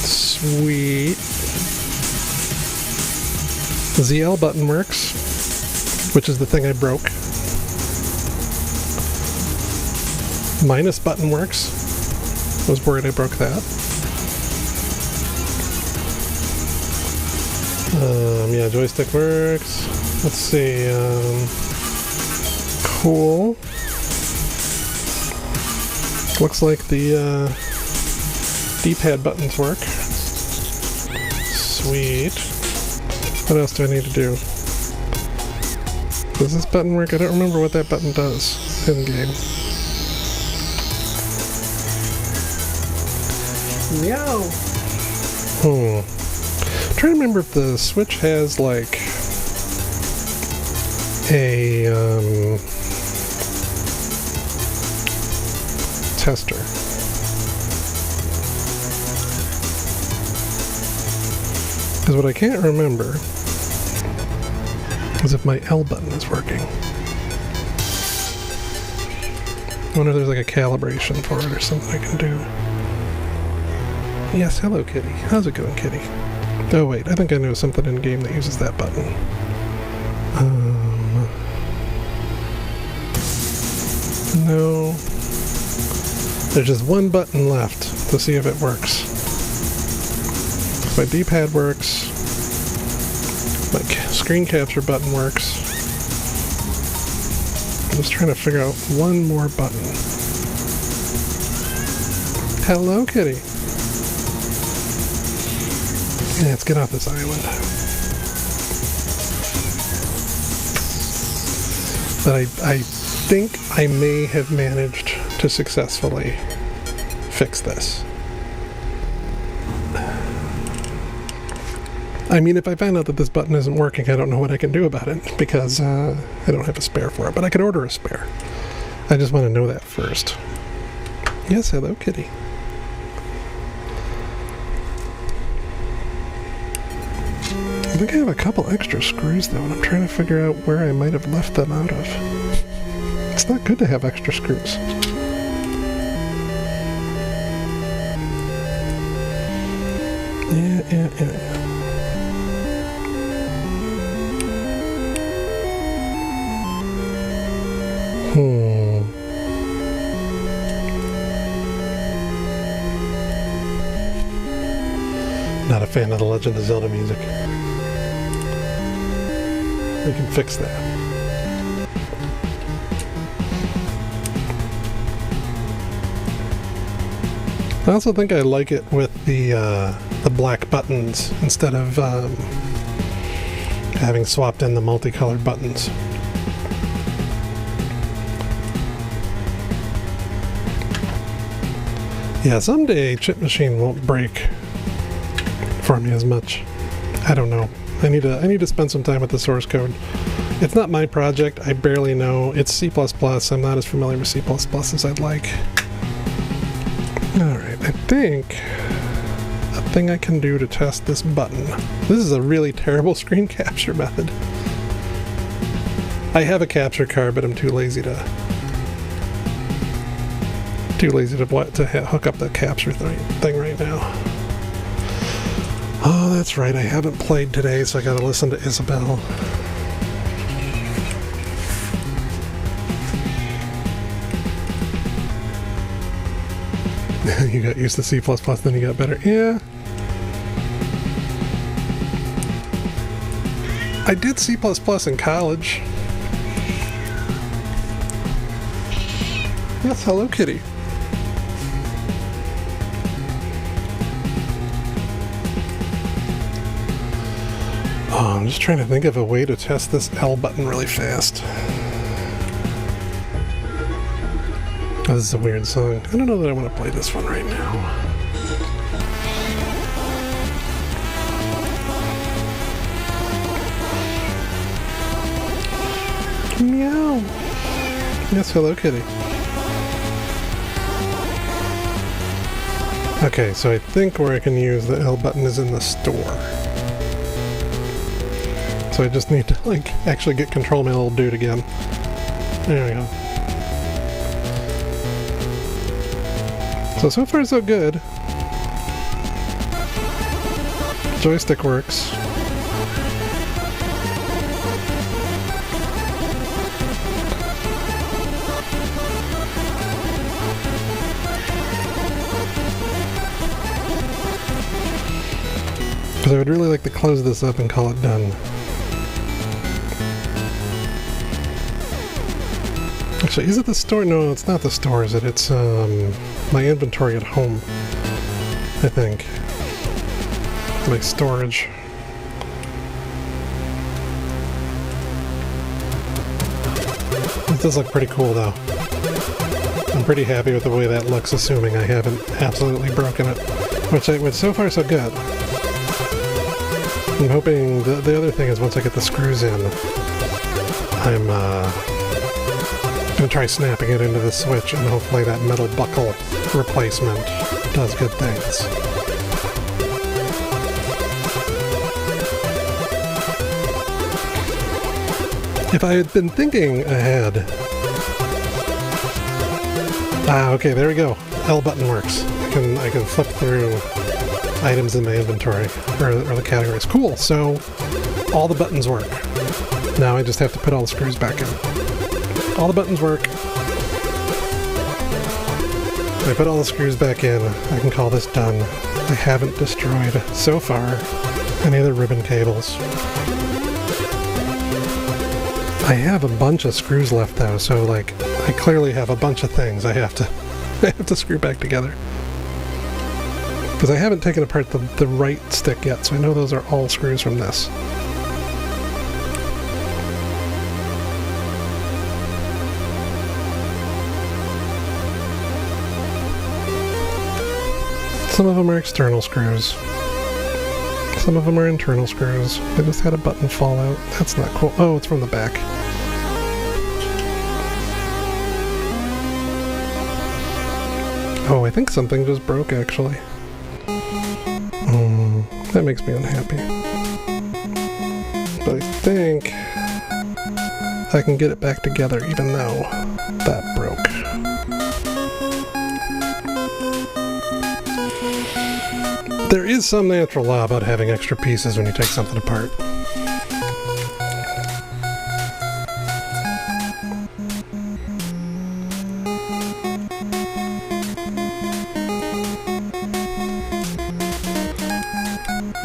Sweet. The ZL button works, which is the thing I broke. Minus button works. I was worried I broke that. Yeah, joystick works. Let's see, cool. Looks like the D-pad buttons work. Sweet. What else do I need to do? Does this button work? I don't remember what that button does in game. Meow. trying to remember if the Switch has like a tester. Because what I can't remember is if my L button is working. I wonder if there's like a calibration for it or something I can do. Yes, hello kitty. How's it going, kitty? Oh wait, I think I know something in game that uses that button. No. There's just one button left to see if it works. My D-pad works. My screen capture button works. I'm just trying to figure out one more button. Hello, kitty. Yeah, let's get off this island. But I think I may have managed to successfully fix this. I mean, if I find out that this button isn't working, I don't know what I can do about it, because I don't have a spare for it, but I could order a spare. I just want to know that first. Yes, hello, kitty. I think I have a couple extra screws, though, and I'm trying to figure out where I might have left them out of. It's not good to have extra screws. Yeah. Not a fan of the Legend of Zelda music. We can fix that. I also think I like it with the black buttons instead of having swapped in the multicolored buttons. Yeah, someday Chip Machine won't break for me as much. I don't know. I need to spend some time with the source code. It's not my project. I barely know. It's C++. I'm not as familiar with C++ as I'd like. Alright, I think a thing I can do to test this button. This is a really terrible screen capture method. I have a capture card, but I'm too lazy to hook up the capture thing right now. Oh, that's right, I haven't played today, so I gotta listen to Isabelle. You got used to C++, then you got better. Yeah. I did C++ in college. Yes, hello, kitty. Oh, I'm just trying to think of a way to test this L button really fast. Oh, this is a weird song. I don't know that I want to play this one right now. Meow. Yes, hello, kitty. Okay, so I think where I can use the L button is in the store. So I just need to, like, actually get control of my little dude again. There we go. So far so good. Joystick works. Because I would really like to close this up and call it done. Actually, is it the store? No, it's not the store, is it? It's my inventory at home, I think. My storage. It does look pretty cool, though. I'm pretty happy with the way that looks, assuming I haven't absolutely broken it. Which so far so good. I'm hoping the other thing is once I get the screws in, I'm gonna try snapping it into the switch, and hopefully that metal buckle replacement does good things. If I had been thinking ahead... okay, there we go. L button works. I can flip through items in my inventory, or the categories. Cool, so all the buttons work. Now I just have to put all the screws back in. All the buttons work. I put all the screws back in. I can call this done. I haven't destroyed, so far, any of the ribbon cables. I have a bunch of screws left though, so like, I clearly have a bunch of things I have to screw back together. Because I haven't taken apart the right stick yet, so I know those are all screws from this. Some of them are external screws. Some of them are internal screws. I just had a button fall out. That's not cool. Oh, it's from the back. Oh, I think something just broke, actually. That makes me unhappy. But I think I can get it back together even though that broke. There is some natural law about having extra pieces when you take something apart.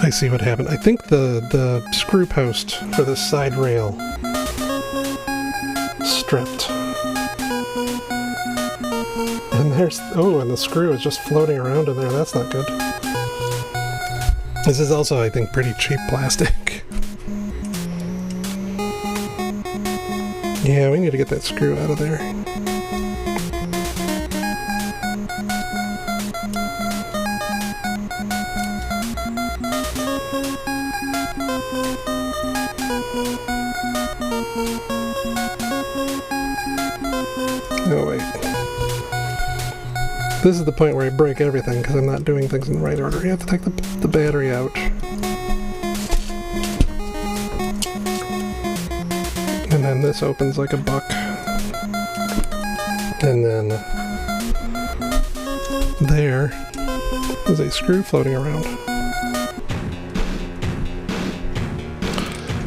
I see what happened. I think the screw post for this side rail stripped. And there's... oh, and the screw is just floating around in there. That's not good. This is also, I think, pretty cheap plastic. Yeah, we need to get that screw out of there. Oh, wait. This is the point where I break everything because I'm not doing things in the right order. You have to take the battery out. And then this opens like a buck. And then there is a screw floating around.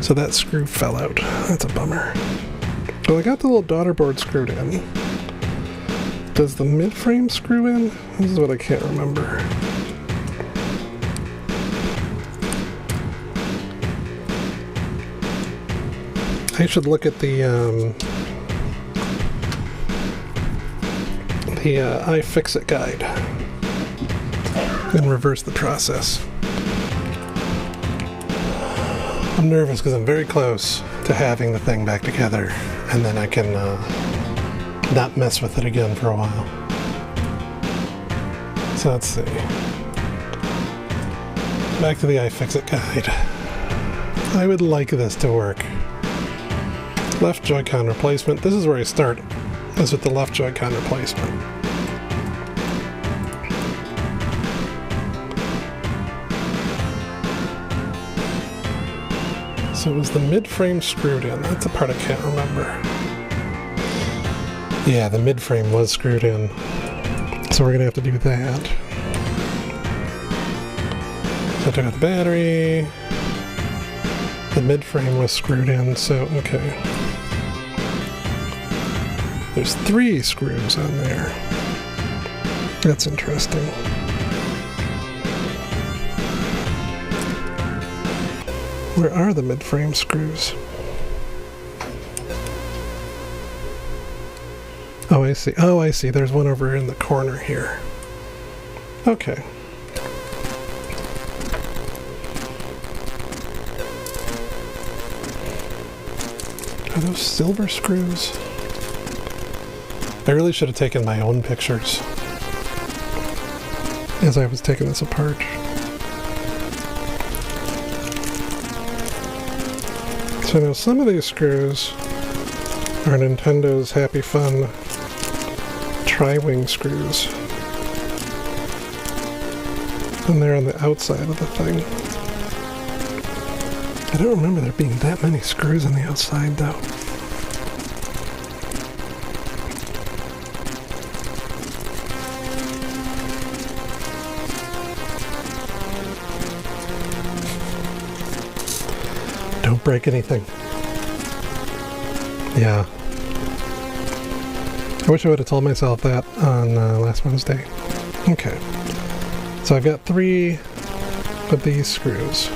So that screw fell out. That's a bummer. Well, I got the little daughter board screwed in. Does the mid-frame screw in? This is what I can't remember. I should look at the iFixit guide and reverse the process. I'm nervous because I'm very close to having the thing back together, and then I can not mess with it again for a while. So let's see. Back to the iFixit guide. I would like this to work. Left joycon replacement. This is where I start, is with the left joycon replacement. So it was the mid-frame screwed in. That's the part I can't remember. Yeah, the mid-frame was screwed in. So we're gonna have to do that. So I took out the battery. The mid-frame was screwed in, so okay. There's 3 screws on there. That's interesting. Where are the mid-frame screws? Oh, I see. Oh, I see. There's one over in the corner here. Okay. Are those silver screws? I really should have taken my own pictures as I was taking this apart. So now some of these screws are Nintendo's Happy Fun tri-wing screws. And they're on the outside of the thing. I don't remember there being that many screws on the outside though. Don't break anything. Yeah. I wish I would have told myself that on last Wednesday. Okay. So I've got 3 of these screws.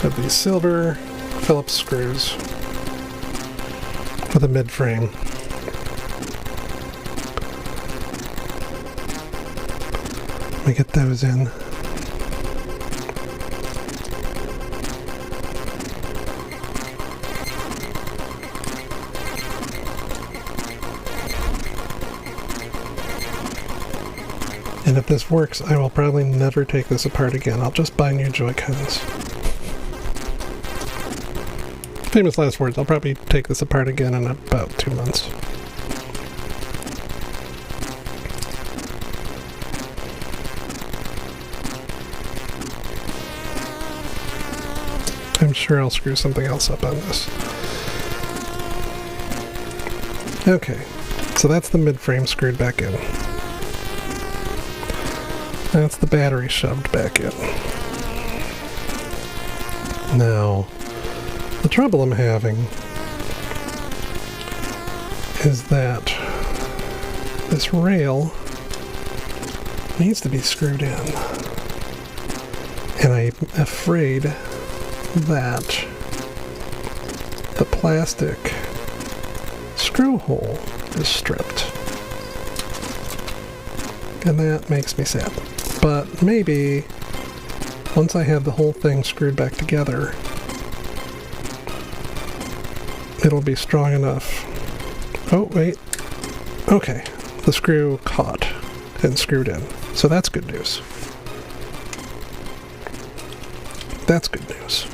Of these silver Phillips screws for the mid-frame. Let me get those in. And if this works, I will probably never take this apart again. I'll just buy new joycons. Famous last words, I'll probably take this apart again in about 2 months. I'm sure I'll screw something else up on this. Okay, so that's the mid-frame screwed back in. That's the battery shoved back in. Now, the trouble I'm having is that this rail needs to be screwed in. And I'm afraid that the plastic screw hole is stripped. And that makes me sad. But maybe once I have the whole thing screwed back together, it'll be strong enough. Oh, wait. Okay. The screw caught and screwed in. So that's good news. That's good news.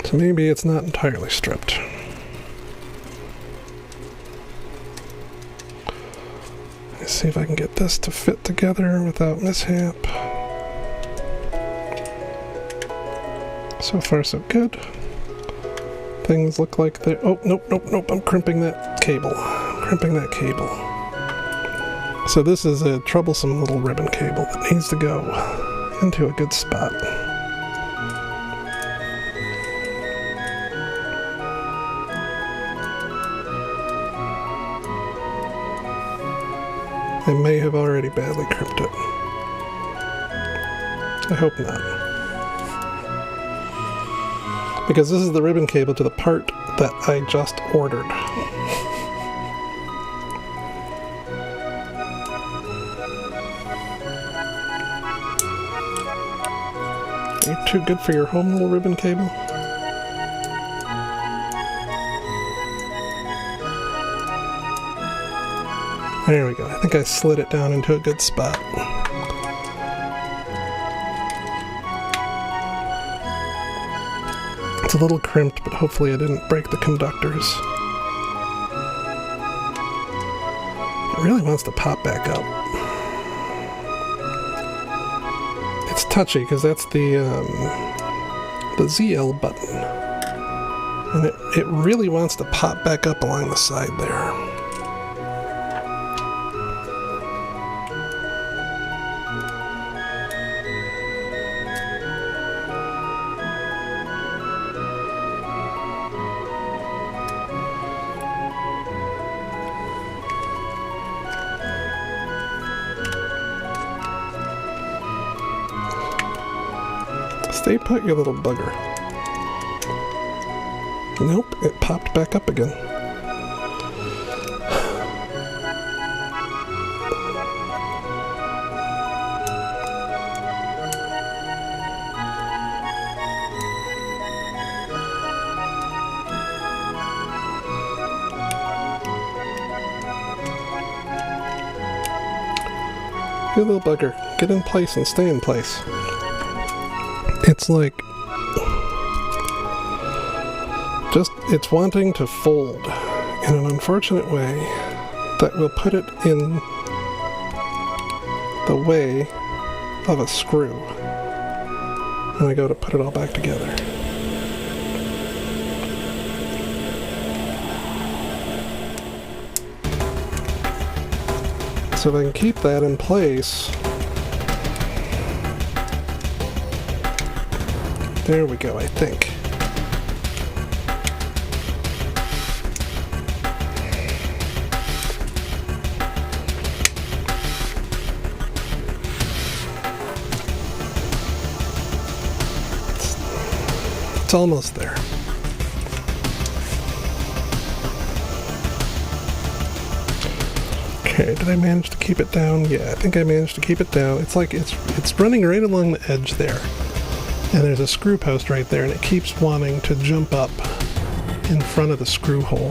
So maybe it's not entirely stripped. Let's see if I can get this to fit together without mishap. So far, so good. Things look like they're... Oh, nope. I'm crimping that cable. So this is a troublesome little ribbon cable that needs to go into a good spot. I may have already badly crimped it. I hope not. Because this is the ribbon cable to the part that I just ordered. Are you too good for your home, little ribbon cable? There we go. I think I slid it down into a good spot. It's a little crimped, but hopefully I didn't break the conductors. It really wants to pop back up. It's touchy because that's the ZL button. And it really wants to pop back up along the side there. Stay put, you little bugger. Nope, it popped back up again. You little bugger, get in place and stay in place. It's like it's wanting to fold in an unfortunate way that will put it in the way of a screw when I go to put it all back together. So if I can keep that in place, there we go, I think. It's almost there. Okay, did I manage to keep it down? Yeah, I think I managed to keep it down. It's like it's running right along the edge there. And there's a screw post right there, and it keeps wanting to jump up in front of the screw hole.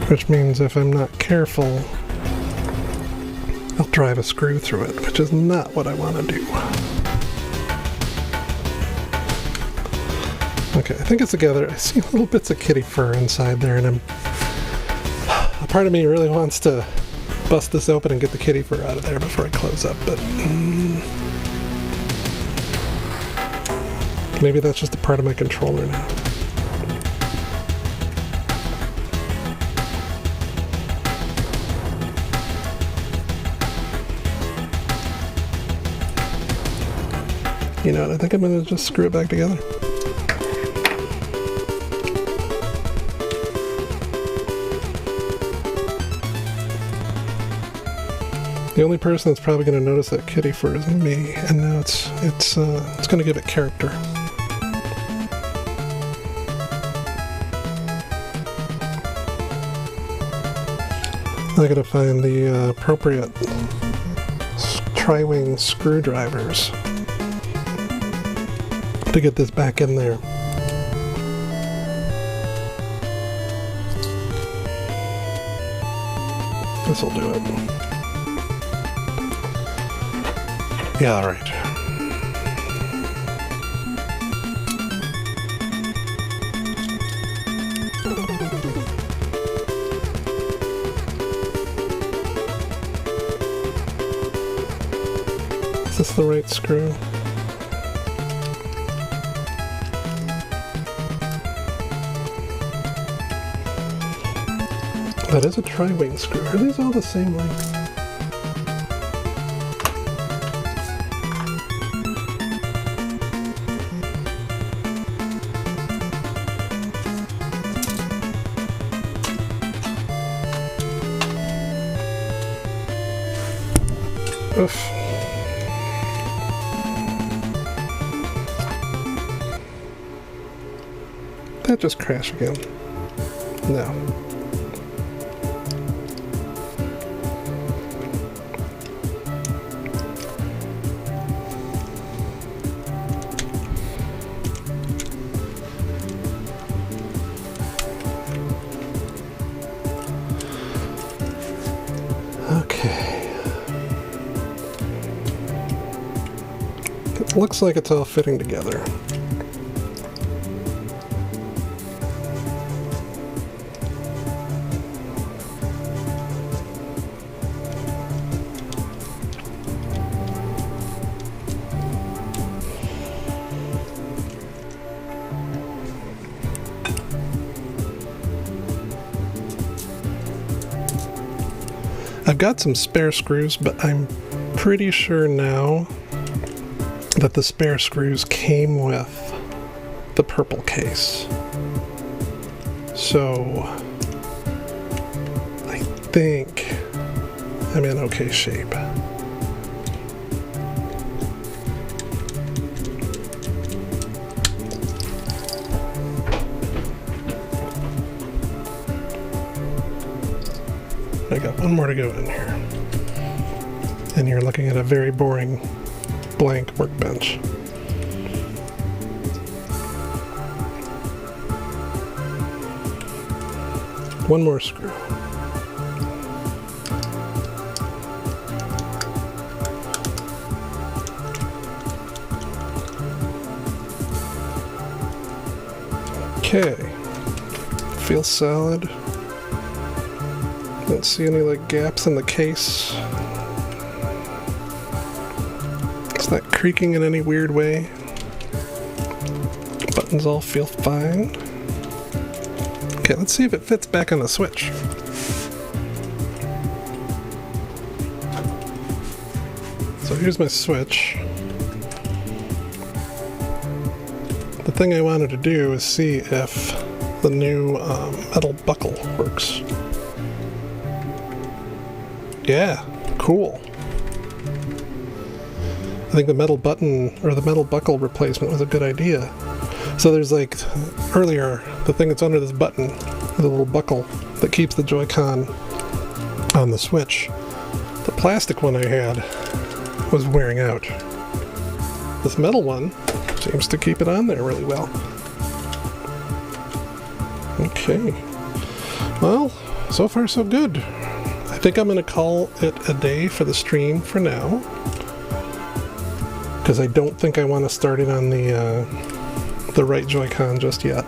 Which means if I'm not careful, I'll drive a screw through it, which is not what I want to do. Okay, I think it's together. I see little bits of kitty fur inside there, and a part of me really wants to bust this open and get the kitty fur out of there before I close up, but maybe that's just a part of my controller now. You know what, I think I'm going to just screw it back together. The only person that's probably going to notice that kitty fur is me, and now it's going to give it character. I gotta find the appropriate tri-wing screwdrivers to get this back in there. This'll do it. Yeah, all right. Is this the right screw? That is a tri-wing screw. Are these all the same length? Oof. That just crashed again. No. Looks like it's all fitting together. I've got some spare screws, but I'm pretty sure now that the spare screws came with the purple case. So I think I'm in okay shape. I got one more to go in here. And you're looking at a very boring blank workbench. One more screw. Okay. feels solid. Don't see any like gaps in the case. It's not creaking in any weird way. Buttons all feel fine. Okay, let's see if it fits back on the switch. So here's my switch. The thing I wanted to do is see if the new metal buckle works. Yeah, cool. I think the metal button or the metal buckle replacement was a good idea. So there's like earlier, the thing that's under this button, the little buckle that keeps the Joy-Con on the Switch. The plastic one I had was wearing out. This metal one seems to keep it on there really well. Okay. Well, so far so good. I think I'm going to call it a day for the stream for now. Because I don't think I want to start it on the right Joy-Con just yet.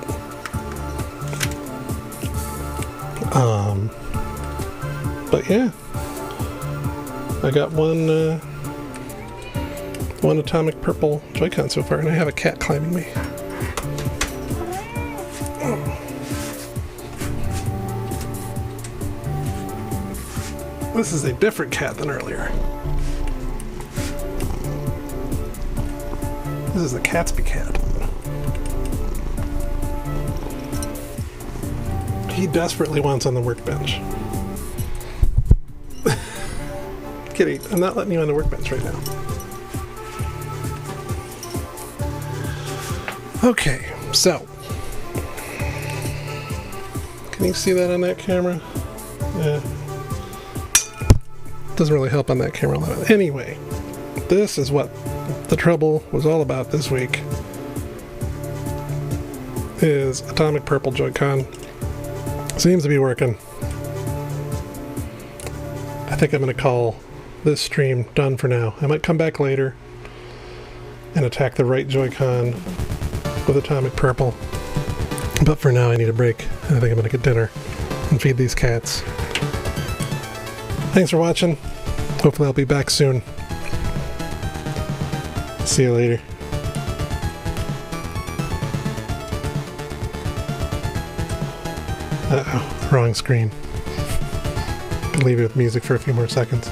But yeah, I got one atomic purple Joy-Con so far, and I have a cat climbing me. This is a different cat than earlier. This is a Catsby cat. He desperately wants on the workbench. Kitty, I'm not letting you on the workbench right now. Okay, so. Can you see that on that camera? Yeah. Doesn't really help on that camera a lot. Anyway, this is what the trouble was all about this week. Is atomic purple Joy-Con. Seems to be working. I think I'm going to call this stream done for now. I might come back later and attack the right Joy-Con with atomic purple. But for now I need a break. I think I'm going to get dinner and feed these cats. Thanks for watching. Hopefully I'll be back soon. See you later. Uh-oh, wrong screen. Could leave it with music for a few more seconds.